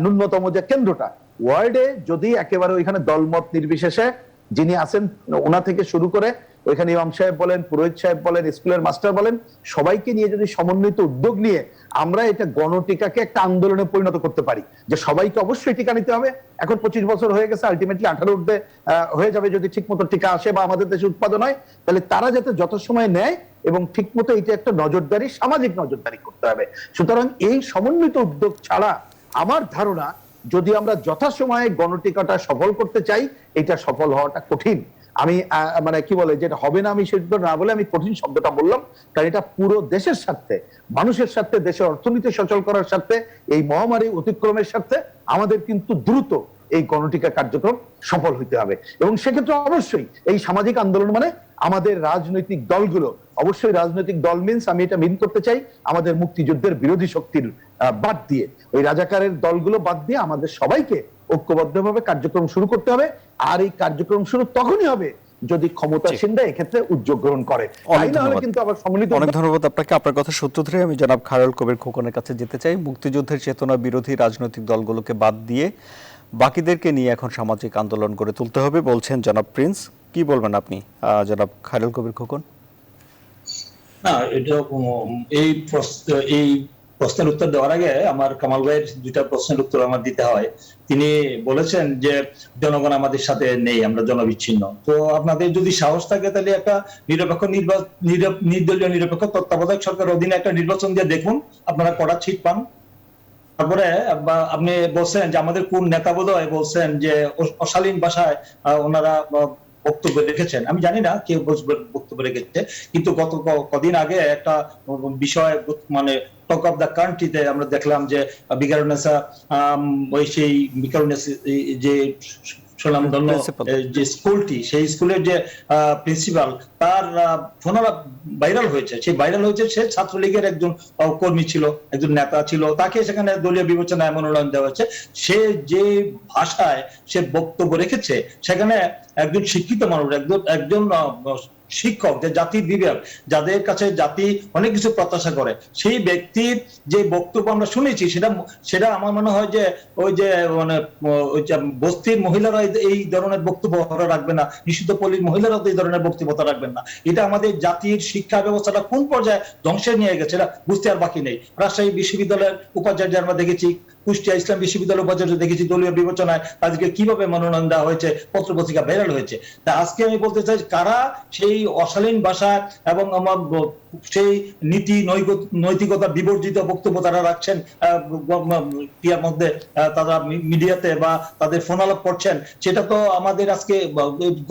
ন্যূনতম যে কেন্দ্রটা, ওয়ার্ডে যদি একেবারে ওইখানে দলমত নির্বিশেষে যিনি আছেন ওনা থেকে শুরু করে ওইখানে ইমাম সাহেব বলেন, পুরোহিত সাহেব বলেন, স্কুলের মাস্টার বলেন, সবাইকে নিয়ে যদি সমন্বিত উদ্যোগ নিয়ে আমরা এটা গণটিকাকে একটা আন্দোলনে পরিণত করতে পারি, যে সবাইকে অবশ্যই টিকা নিতে হবে। এখন 25 বছর হয়ে গেছে, আলটিমেটলি 18 ঊর্ধ্বে হয়ে যাবে যদি ঠিক মতো টিকা আসে বা আমাদের দেশে উৎপাদন হয়, তাহলে তারা যাতে যত সময় নেয় এবং ঠিক মতো এটা একটা নজরদারি, সামাজিক নজরদারি করতে হবে। সুতরাং এই সমন্বিত উদ্যোগ ছাড়া আমার ধারণা, যদি আমরা যথাসময়ে গণটিকাটা সফল করতে চাই, এটা সফল হওয়াটা কঠিন। আমি মানে কি বলে, যেটা হবে না আমি সেটা না বলে আমি কঠিন শব্দটা বললাম, কারণ এটা পুরো দেশের স্বার্থে, মানুষের স্বার্থে, দেশের অর্থনীতি সচল করার স্বার্থে, এই মহামারী অতিক্রমের স্বার্থে আমাদের কিন্তু দ্রুত এই গণটিকা কার্যক্রম সফল হইতে হবে। এবং সেক্ষেত্রে অবশ্যই এই সামাজিক আন্দোলন মানে আমাদের রাজনৈতিক দলগুলো, অবশ্যই রাজনৈতিক দল মিনস আমি এটা মিন করতে চাই আমাদের মুক্তিযুদ্ধের বিরোধী শক্তির বাদ দিয়ে, ওই রাজাকারের দলগুলো বাদ দিয়ে আমাদের সবাইকে ঐক্যবদ্ধভাবে কার্যক্রম শুরু করতে হবে। আর এই কার্যক্রম শুরু তখনই হবে যদি ক্ষমতাসীনরা এক্ষেত্রে উদ্যোগ গ্রহণ করে, তাই না হলে কিন্তু আবার সম্মিলিত। অনেক ধন্যবাদ আপনাকে। আপনার কথা সূত্র ধরে আমি জনাব খায়রুল কবির খোকনের কাছে যেতে চাই। মুক্তিযুদ্ধের চেতনা বিরোধী রাজনৈতিক দলগুলোকে বাদ দিয়ে বাকিদেরকে নিয়ে এখন সামাজিক আন্দোলন গড়ে তুলতে হবে বলছেন জনাব প্রিন্স। কি বলবেন আপনি জনাব খায়রুল কবির খোকন? না, এটা এই প্রশ্নের উত্তর দেওয়ার আগে আমার কামাল ভাইয়ের 2টা প্রশ্নের উত্তর আমার দিতে হয়। তিনি বলেছেন যে জনগণ আমাদের সাথে নেই, আমরা জনবিচ্ছিন্ন। তো আপনাদের যদি সাহস থাকে তাহলে একটা নিরপেক্ষ নির্দলীয় নিরপেক্ষ তত্ত্বাবধায়ক সরকার অধীনে একটা নির্বাচন দিয়ে দেখুন, আপনারা কটা সিট পান। তারপরে আপনি বলছেন যে আমাদের কোন নেতা বোধহয় বলছেন যে অশালীন ভাষায় ওনারা বক্তব্য রেখেছেন। আমি জানি না কে বক্তব্য রেখেছে, কিন্তু গত কদিন আগে একটা বিষয় মানে টক অফ দ্য কান্ট্রিতে আমরা দেখলাম যে বিকারুন্নেসা ওই সেই বিকারুন্নেসা যে সুনামধন্য যে স্কুলটি, সেই স্কুলের যে প্রিন্সিপাল, তার ফোন ভাইরাল হয়েছে। সেই ভাইরাল হয়েছে সে ছাত্রলীগের একজন কর্মী ছিল, একজন নেতা ছিল, তাকে সেখানে দলীয় বিবেচনায় মনোনয়ন দেওয়া হয়েছে। সে যে ভাষায় সে বক্তব্য রেখেছে, সেখানে একজন শিক্ষিত মানুষ, একজন শিক্ষক, যে জাতির বিবেক, যাদের কাছে জাতি অনেক কিছু প্রত্যাশা করে, সেই ব্যক্তির যে বক্তব্য আমরা শুনেছি, সেটা আমার মনে হয় যে ওই যে মানে ওই যে বস্তির মহিলারা এই ধরনের বক্তব্য রাখবে না, নিষিদ্ধ পল্লীর মহিলারা এই ধরনের বক্তব্য রাখবেন না। এটা আমাদের জাতির শিক্ষা ব্যবস্থাটা কোন পর্যায়ে ধ্বংসে নিয়ে গেছে এটা বুঝতে আর বাকি নেই। রাজশাহী বিশ্ববিদ্যালয়ের উপাচার্য আমরা দেখেছি, কুষ্টিয়া ইসলাম বিশ্ববিদ্যালয় উপাচার্য দেখেছি, দলীয় বিবেচনায় তাদেরকে কিভাবে মনোনয়ন দেওয়া হয়েছে, পত্র পত্রিকা ভাইরাল হয়েছে। তা আজকে আমি বলতে চাই, কারা সেই অশালীন ভাষা এবং আমার সেই নীতি নৈতিকতা বিবর্জিত বক্তব্য তারা রাখছেন ইয়ার মধ্যে, তারা মিডিয়াতে বা তাদের ফোন আলাপ করছেন, সেটা তো আমাদের আজকে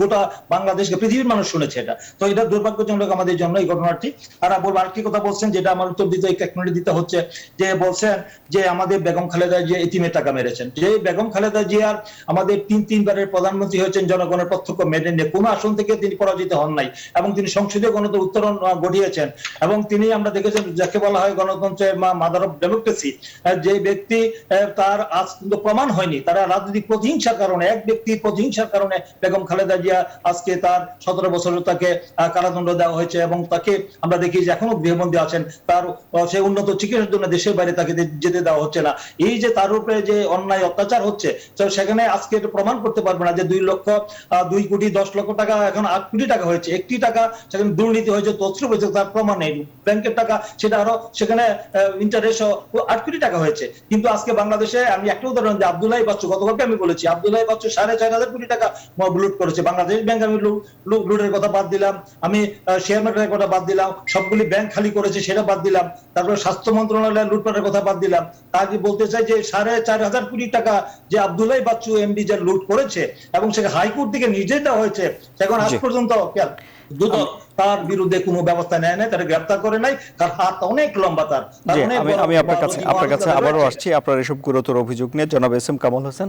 গোটা বাংলাদেশকে পৃথিবীর মানুষ শুনেছে। এটা তো এটা দুর্ভাগ্যজনক আমাদের জন্য এই ঘটনাটি। আর বলবো আরেকটি কথা বলছেন, যেটা আমার উত্তর দিতে এক মিনিট দিতে হচ্ছে, যে বলছেন যে আমাদের বেগম খালেদা জিয়া এতিমের টাকা মেরেছেন। যে বেগম খালেদা জিয়ার আমাদের তিনবারের প্রধানমন্ত্রী হয়েছেন জনগণের প্রত্যক্ষ মেনে, কোনো আসন থেকে তিনি পরাজিত হন নাই, এবং তিনি সংসদীয় গণতন্ত্র উত্তরণ ঘটিয়েছেন, এবং তিনি আমরা দেখেছেন যাকে বলা হয় গণতন্ত্রের মাদার অফ ডেমোক্রেসি। যে ব্যক্তি তার আজ কিন্তু প্রমাণ হয়নি, তারা রাজনৈতিক প্রতিহিংসার কারণে, এক ব্যক্তির প্রতিহিংসার কারণে বেগম খালেদা জিয়া আজকে তার 17 বছর তাকে কারাদণ্ড দেওয়া হয়েছে, এবং তাকে আমরা দেখি যে এখনো গৃহবন্দী আছেন। তার সে উন্নত চিকিৎসার জন্য দেশের বাইরে তাকে যেতে দেওয়া হচ্ছে না। এই যে তার উপরে যে অন্যায় অত্যাচার হচ্ছে, সেখানে আজকে এটা প্রমাণ করতে পারবে না যে 2 কোটি 10 লক্ষ টাকা এখন 8 কোটি টাকা হয়েছে, একটি টাকা সেখানে দুর্নীতি হয়েছে, তছরূপ হয়েছে, তার প্রমাণ নেই। ব্যাংকের টাকা সেটা আরো সেখানে ইন্টারেস্ট 8 কোটি টাকা হয়েছে। কিন্তু আজকে বাংলাদেশে আমি একটা উদাহরণ দিই, আব্দুল্লাহ বাচ্চু, গতকালকে আমি বলেছি আব্দুল্লাহ বাচ্চু 4,500 কোটি টাকা লুট করেছে। বাংলাদেশ ব্যাংক আমি লুটের কথা বাদ দিলাম, আমি শেয়ার মার্কেটের কথা বাদ দিলাম, সবগুলি ব্যাংক খালি করেছে সেটা বাদ দিলাম, তারপরে স্বাস্থ্য মন্ত্রণালয়ের লুটপাটের কথা বাদ দিলাম। তার কি বলতে চাই যে 4,500 কোটি টাকা যে আব্দুল্লাহ বাচ্চু এমডি যে লুট করেছে, এবং সেটা হাইকোর্ট থেকে নির্দেশ দেওয়া হয়েছে, এখন আজ পর্যন্ত তার বিরুদ্ধে কোনো ব্যবস্থা নেয় নাই, তারা গ্রেফতার করে নাই, তার হাত অনেক লম্বা। আমি আপনার কাছে আবারও আসছি আপনার এসব গুরুতর অভিযোগ নিয়ে। জনাব এস এম কামাল হোসেন,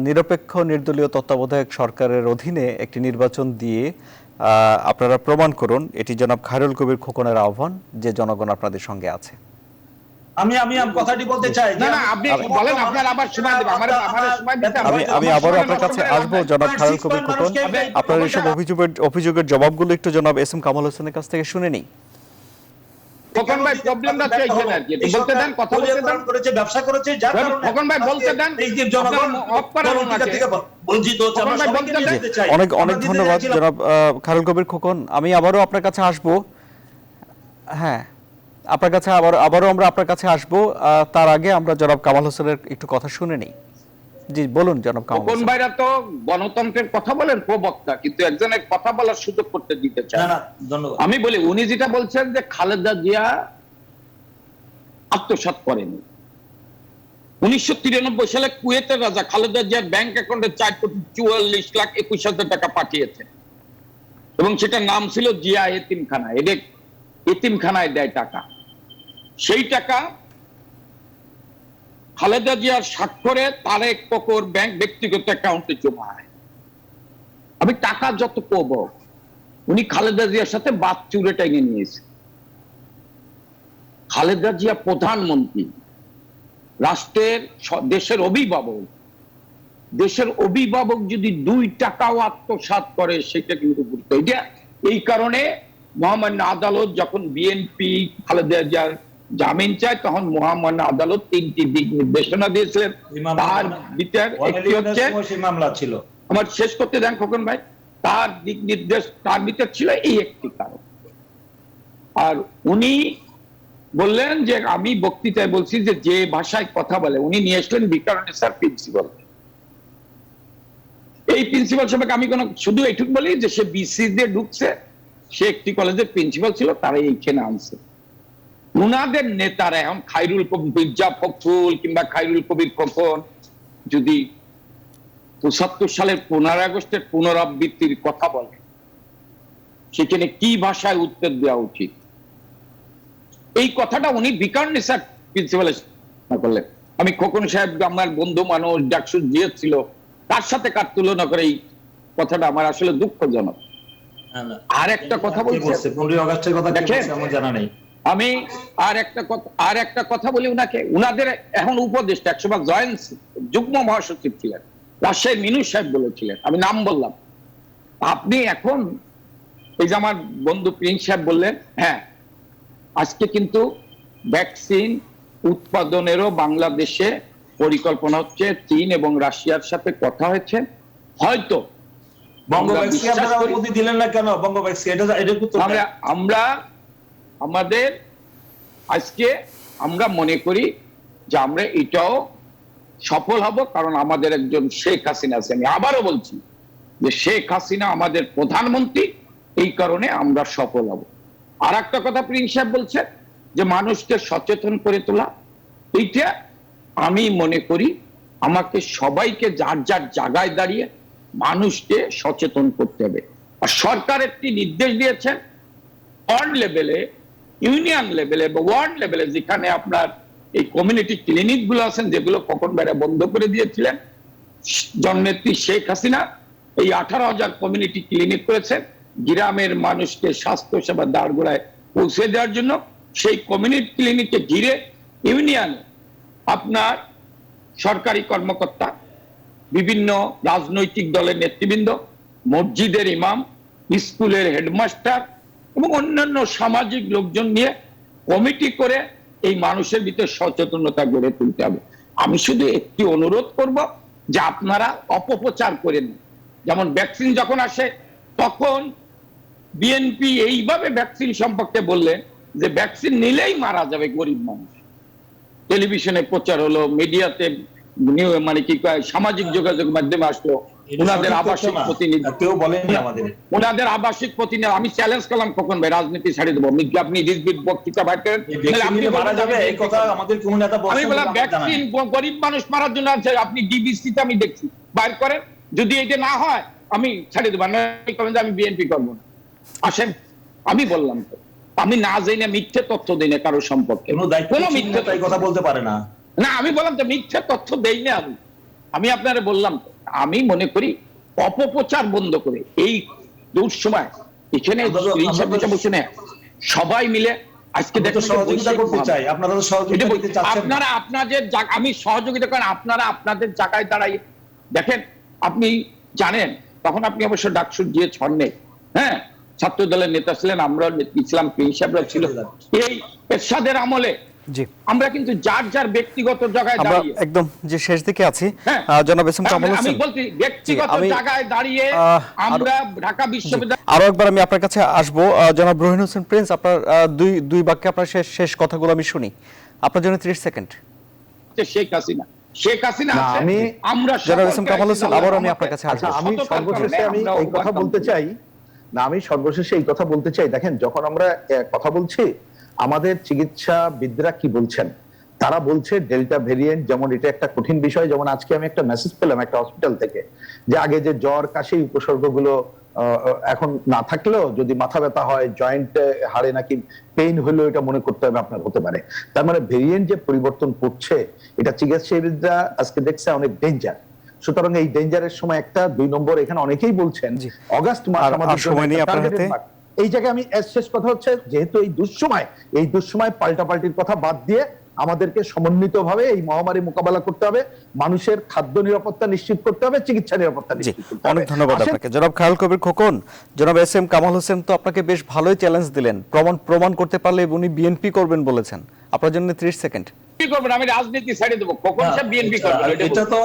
নিরপেক্ষ নির্দলীয় তত্ত্বাবধায়ক সরকারের অধীনে একটি নির্বাচন দিয়ে আপনারা প্রমাণ করুন, এটি জনাব খায়রুল কবির খোকনের আহ্বান, যে জনগণ আপনাদের সঙ্গে আছে। আমি কথাটি বলতে চাই, আপনি বলেন, আপনার আবার সময় দেব, আমি আবারও আপনার কাছে আসবো জনাব খায়রুল কবির খোকন। আপনার এসব অভিযোগের জবাবগুলো একটু জনাব এস এম কামাল হোসেনের কাছ থেকে শুনে নেই। খোকন ভাই, প্রবলেমটা তো এইখানে আর কি, বলতে দেন, কথা বলতে দেন, করেছে ব্যবসা করেছে, যার কারণে খোকন ভাই বলতে দেন, এই যে জনগণ অফ করার থেকে বঞ্চিত হচ্ছে। আমরা সবাইকে জানতে চাই। অনেক ধন্যবাদ জনাব খায়রুল কবির খোকন। আমি আবারও আপনার কাছে আসবো, হ্যাঁ আপনার কাছে আবারও আমরা আপনার কাছে আসবো। তার আগে আমরা জনাব কামাল হোসেনের একটু কথা শুনে নেই। জি বলুন জনাব কামাল হোসেন। খোকন ভাইরা তো গণতন্ত্রের কথা বলেন, প্রবক্তা, কিন্তু একজনের কথা বলার সুযোগ করতে দিতে চায় না। ধন্যবাদ। আমি বলি, উনি যেটা বলছেন যে খালেদা জিয়া আত্মসাৎ করেনি। 1993 সালে কুয়েতের রাজা খালেদা জিয়ার ব্যাংক অ্যাকাউন্টে 4,44,21,000 টাকা পাঠিয়েছে, এবং সেটা নাম ছিল জিয়া এতিমখানা। এদের এতিমখানায় দেয় টাকা। সেই টাকা খালেদা জিয়ার স্বাক্ষরে তারেক কোকর ব্যাংক ব্যক্তিগত অ্যাকাউন্টে জমা হয়। আমি টাকা যত পাবো, উনি খালেদা জিয়ার সাথে বাদ চুরে টেনে নিয়েছে। খালেদা জিয়া প্রধানমন্ত্রী, রাষ্ট্রের দেশের অভিভাবক, দেশের অভিভাবক যদি 2 টাকাও আত্মসাৎ করে, সেটা কিন্তু গুরুত্ব। এটা এই কারণে মহামান্য আদালত যখন বিএনপি খালেদা জিয়ার জামিন চায়, তখন মহামান্য আদালত 3টি দিক নির্দেশনা দিয়েছিলেন। তার বিচার একটি হচ্ছে, মামলা ছিল, আমার শেষ করতে দেন খোকন ভাই, তার দিক নির্দেশ, তার বিচার ছিল এই একটি কারণ। আর উনি বললেন যে আমি বক্তৃতায় বলছি যে ভাষায় কথা বলে, উনি নিয়ে আসলেন বিকারণেসার প্রিন্সিপাল। এই প্রিন্সিপাল সবাইকে আমি শুধু এইটুকু বলি যে সে বিসি দিয়ে ঢুকছে, সে একটি কলেজের প্রিন্সিপাল ছিল, তারা এইখানে আনছে। উনাদের নেতারা এখন খায়রুল কবির, মির্জা ফখরুল কিংবা খায়রুল কবির খোকন যদি ৭৫ সালের 15 আগস্টের পুনরাবৃত্তির কথা বলে, সেখানে কি ভাষায় উত্তর দেওয়া উচিত, এই কথাটা উনি বিকারণেসার প্রিন্সিপাল করলেন। আমি খোকন সাহেব আমার বন্ধু মানুষ, ডাকসু ছিল, তার সাথে কার তুলনা করে এই কথাটা আমার আসলে দুঃখজনক। আর একটা কথা বলছি, 15 আগস্টের কথা আমার জানা নেই। আমি আর একটা কথা বলি উনাকে, উনাদের এখন উপদেষ্টা, 100 বার জয়েন্ট যুগ্ম মহাসচিব ছিলেন, রাজশাহী মিনু সাহেব বলেছিলেন, আমি নাম বললাম। আপনি এখন এই যে আমার বন্ধু প্রিন্স সাহেব বললেন, হ্যাঁ আজকে কিন্তু ভ্যাকসিন উৎপাদনেরও বাংলাদেশে পরিকল্পনা হচ্ছে। চীন এবং রাশিয়ার সাথে কথা হয়েছে। হয়তো আমরা আমাদের আজকে আমরা মনে করি যে আমরা এটাও সফল হব, কারণ আমাদের একজন শেখ হাসিনা আছে। আমি আবারও বলছি যে শেখ হাসিনা আমাদের প্রধানমন্ত্রী, এই কারণে আমরা সফল হব। আর একটা কথা প্রিন্স সাহেব বলছেন যে মানুষকে সচেতন করে তোলা, এইটা আমি মনে করি আমাকে সবাইকে যার যার জায়গায় দাঁড়িয়ে মানুষকে সচেতন করতে হবে। আর সরকার একটি নির্দেশ দিয়েছেন ওয়ার্ড লেভেলে, ইউনিয়ন লেভেলে বা ওয়ার্ড লেভেলে, যেখানে আপনার এই কমিউনিটি ক্লিনিক গুলো আছেন, যেগুলো কখন বেড়া বন্ধ করে দিয়েছিলেন জননেত্রী শেখ হাসিনা, এই 18,000 কমিউনিটি ক্লিনিক করেছেন গ্রামের মানুষকে স্বাস্থ্য সেবা দাঁড়গোড়ায় পৌঁছে দেওয়ার জন্য। সেই কমিউনিটি ক্লিনিকে ঘিরে ইউনিয়ন আপনার সরকারি কর্মকর্তা, বিভিন্ন রাজনৈতিক দলের নেতৃবৃন্দ, মসজিদের ইমাম, স্কুলের হেডমাস্টার এবং অন্যান্য সামাজিক লোকজন নিয়ে কমিটি করে এই মানুষের ভিতরে সচেতনতা গড়ে তুলতে হবে। আমি শুধু একটি অনুরোধ করব যে আপনারা অপপ্রচার করেন। যেমন ভ্যাকসিন যখন আসে তখন বিএনপি এইভাবে ভ্যাকসিন সম্পর্কে বললেন যে ভ্যাকসিন নিলেই মারা যাবে গরিব মানুষ। টেলিভিশনে প্রচার হলো, মিডিয়াতে মানে কি কয় সামাজিক যোগাযোগ মাধ্যমে আসলো, ওনাদের আবাসিক প্রতিনিধি, কেউ বলেন আমাদের ওনাদের আবাসিক প্রতিনিধি। আমি চ্যালেঞ্জ করলাম খোকন ভাই, রাজনীতি ছাড়িয়ে দেবো, আপনি রিজবির বক্তৃতা বাইর করেন, মারা যাবে এই কথা আমাদের কোন নেতা বলেন? আমি বললাম ভ্যাকসিন গরিব মানুষ মারার জন্য আছে, আপনি ডিবিসিতে আমি দেখছি বাইর করেন, যদি এটা না হয় আমি ছাড়িয়ে দেবো, আমি বিএনপি করবো না। আসেন, আমি বললাম তো, আমি না যাই না মিথ্যে তথ্য দিই না কারো সম্পর্কে, কোনো মিথ্যে কথা বলতে পারে না। না, আমি বললাম তো মিথ্যে তথ্য দেই না। আমি আপনারা বললাম, আমি মনে করি অপপ্রচার বন্ধ করে এই দুঃসময় এখানে সবাই মিলে আজকে সহযোগিতা করতে চাই, আপনারা তো সহযোগিতা করতে চাচ্ছেন। আপনারা আপনাদের, আমি সহযোগিতা করেন, আপনারা আপনাদের জায়গায় দাঁড়াই দেখেন। আপনি জানেন তখন আপনি অবশ্য ডাকসুর গিয়ে ছন্নে, হ্যাঁ, ছাত্র দলের নেতা ছিলেন, আমরা ইসলাম হিসাবরা ছিল। এই এরশাদের আমলে আমরা কিন্তু যার যার ব্যক্তিগত জায়গায় দাঁড়িয়ে একদম যে শেষ দিকে আছি, জনাব এস এম কামাল হোসেন, আমি বলছি ব্যক্তিগত জায়গায় দাঁড়িয়ে আমরা ঢাকা বিশ্ববিদ্যালয়। আরো একবার আমি আপনার কাছে আসবো, জনাব রহিন হোসেন প্রিন্স, আপনার দুই বাক্যে আপনার শেষ কথাগুলো আমি শুনি, আপনার জন্য 30 সেকেন্ড। শেখ হাসিনা আমি আমরা জনাব এস এম কামাল হোসেন, আবার আমি আপনার কাছে আসবো। আমি সর্বশেষে আমি এই কথা বলতে চাই, আমি সর্বশেষে এই কথা বলতে চাই, দেখেন যখন আমরা কথা বলছি আমাদের চিকিৎসাবিদরা কি বলছেন, তারা বলছে ডেল্টা ভেরিয়েন্ট, যেমন এটা একটা কঠিন বিষয়। যেমন আজকে আমি একটা মেসেজ পেলাম একটা হসপিটাল থেকে, যে আগে যে জ্বর কাশি উপসর্গগুলো এখন না থাকলেও যদি মাথা ব্যথা হয়, জয়েন্ট হাড়ে নাকি পেইন হলেও এটা মনে করতে হবে আপনার হতে পারে। তার মানে ভেরিয়েন্ট যে পরিবর্তন করছে, এটা চিকিৎসাবিদরা আজকে দেখছে অনেক ডেঞ্জার। সুতরাং এই ডেঞ্জারের সময় একটা 2 নম্বর, এখানে অনেকেই বলছেন অগাস্ট মাস আমাদের সময় নেই আপনাদের। এই জায়গায় আমি শেষ কথা হচ্ছে, যেহেতু এই দুঃসময় পাল্টাপাল্টির কথা বাদ দিয়ে আমাদেরকে সমন্বিতভাবে এই মহামারী মোকাবেলা করতে হবে, মানুষের খাদ্য নিরাপত্তা নিশ্চিত করতে হবে, চিকিৎসা নিরাপত্তা নিশ্চিত করতে হবে। অনেক ধন্যবাদ আপনাকে জনাব খায়রুল কবির খোকন। জনাব এস এম কামাল হোসেন তো আপনাকে বেশ ভালোই চ্যালেঞ্জ দিলেন, প্রমাণ করতে পারলে উনি বিএনপি করবেন বলেছেন। আপনার জন্য 30 সেকেন্ড। কি করবেন? আমি রাজনীতি ছেড়ে দেবো, কখন সে বিএনপি করবে এটা তো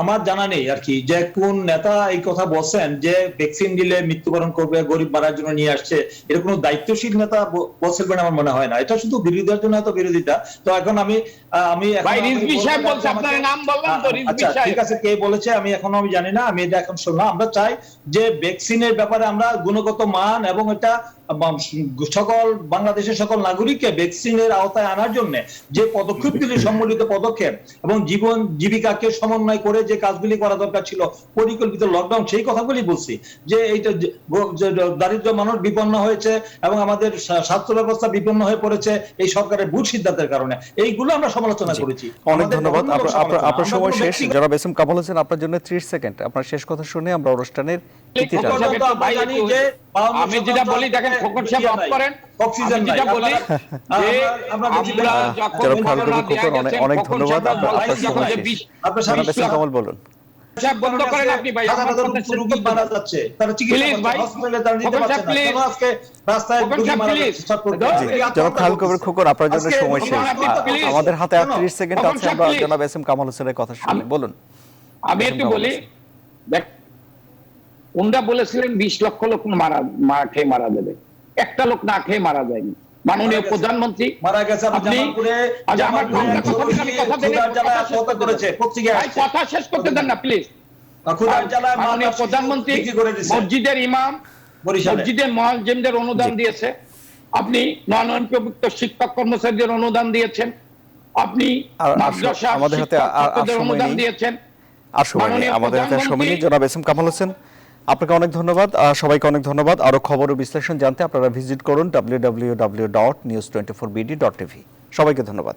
আমার জানা নেই আর কি, যে কোন নেতা এই কথা বলছেন যে ভ্যাকসিন দিলে মৃত্যুবরণ করবে, গরিব মারার জন্য নিয়ে আসছে, এটা কোনো দায়িত্বশীল নেতা বলছেন আমার মনে হয় না। এটা শুধু বিরোধীদের জন্য এত বিরোধিতা। তো এখন আমি ভাই রিজভী সাহেব বলছে, আপনার নাম বললাম তো, রিজভী সাহেব। ঠিক আছে, কে বলেছে আমি জানি না, আমি এটা এখন শুনলাম। আমরা চাই যে ভ্যাকসিনের ব্যাপারে আমরা গুণগত মান এবং এটা সকল বাংলাদেশের সকল নাগরিককে ভ্যাকসিনের আওতায় আনার জন্য যে পদক্ষেপগুলি, সম্মিলিত পদক্ষেপ এবং জীবন জীবিকাকে সমন্বয় করে যে কাজগুলি করা দরকার ছিল, পরিকল্পিত লকডাউন, সেই কথাগুলি বলছি। যে এইটা দারিদ্র মানুষ বিপন্ন হয়েছে এবং আমাদের স্বাস্থ্য ব্যবস্থা বিপন্ন হয়ে পড়েছে এই সরকারের ভুল সিদ্ধান্তের কারণে, এইগুলো আমরা সমালোচনা করেছি। অনেক ধন্যবাদ, আপনার সময় শেষ। জনাব এস এম কামাল হোসেন, আপনার জন্য 30 সেকেন্ড। আপনার শেষ কথা শুনে আমরা অনুষ্ঠানের আমি যেটা বলি, দেখেন খোকন সাহেব অফ করেন, অক্সিজেন যেটা বলি যে অনেক ধন্যবাদ, আপনার সময় শেষ। জনাব এস এম কামাল বলুন। বন্ধ করেন আপনি ভাই, রোগী মারা যাচ্ছে, তারা চিকিৎসা হসপিটালে তারা নিতে পারছে না, কেন আজকে রাস্তায় রোগী মারা যাচ্ছে? জনাব খায়রুল কবির খোকন, আপনার জন্য সময় শেষ। আমাদের হাতে 30 সেকেন্ড আছে, আমরা জনাব এস এম কামাল হোসেনের কথা শুনি, বলুন। আমি একটু বলি, দেখ ওনারা বলেছিলেন 20 লক্ষ লোক খেয়ে মারা যাবে, একটা লোক না খেয়ে মারা যায়নি। মাননীয় প্রধানমন্ত্রী মারা গেছে, কথা শেষ করতে দেন না প্লিজ। মাননীয় প্রধানমন্ত্রী মসজিদের ইমাম, মসজিদের মুয়াজ্জিনদের অনুদান দিয়েছে, আপনি নন-অঙ্কভুক্ত শিক্ষক কর্মচারীদের অনুদান দিয়েছেন, আপনি মাদ্রাসা আমাদের হাতে শিক্ষকদের অনুদান দিয়েছেন। আর সময় নেই, মাননীয় আমাদের হাতে আর সময় নেই। প্রধানমন্ত্রী- জনাব এস এম কামাল হোসেন, আপনাকে অনেক ধন্যবাদ। সবাইকে অনেক ধন্যবাদ। আরো খবর ও বিশ্লেষণ জানতে আপনারা ভিজিট করুন www.news24bd.tv। সবাইকে ধন্যবাদ।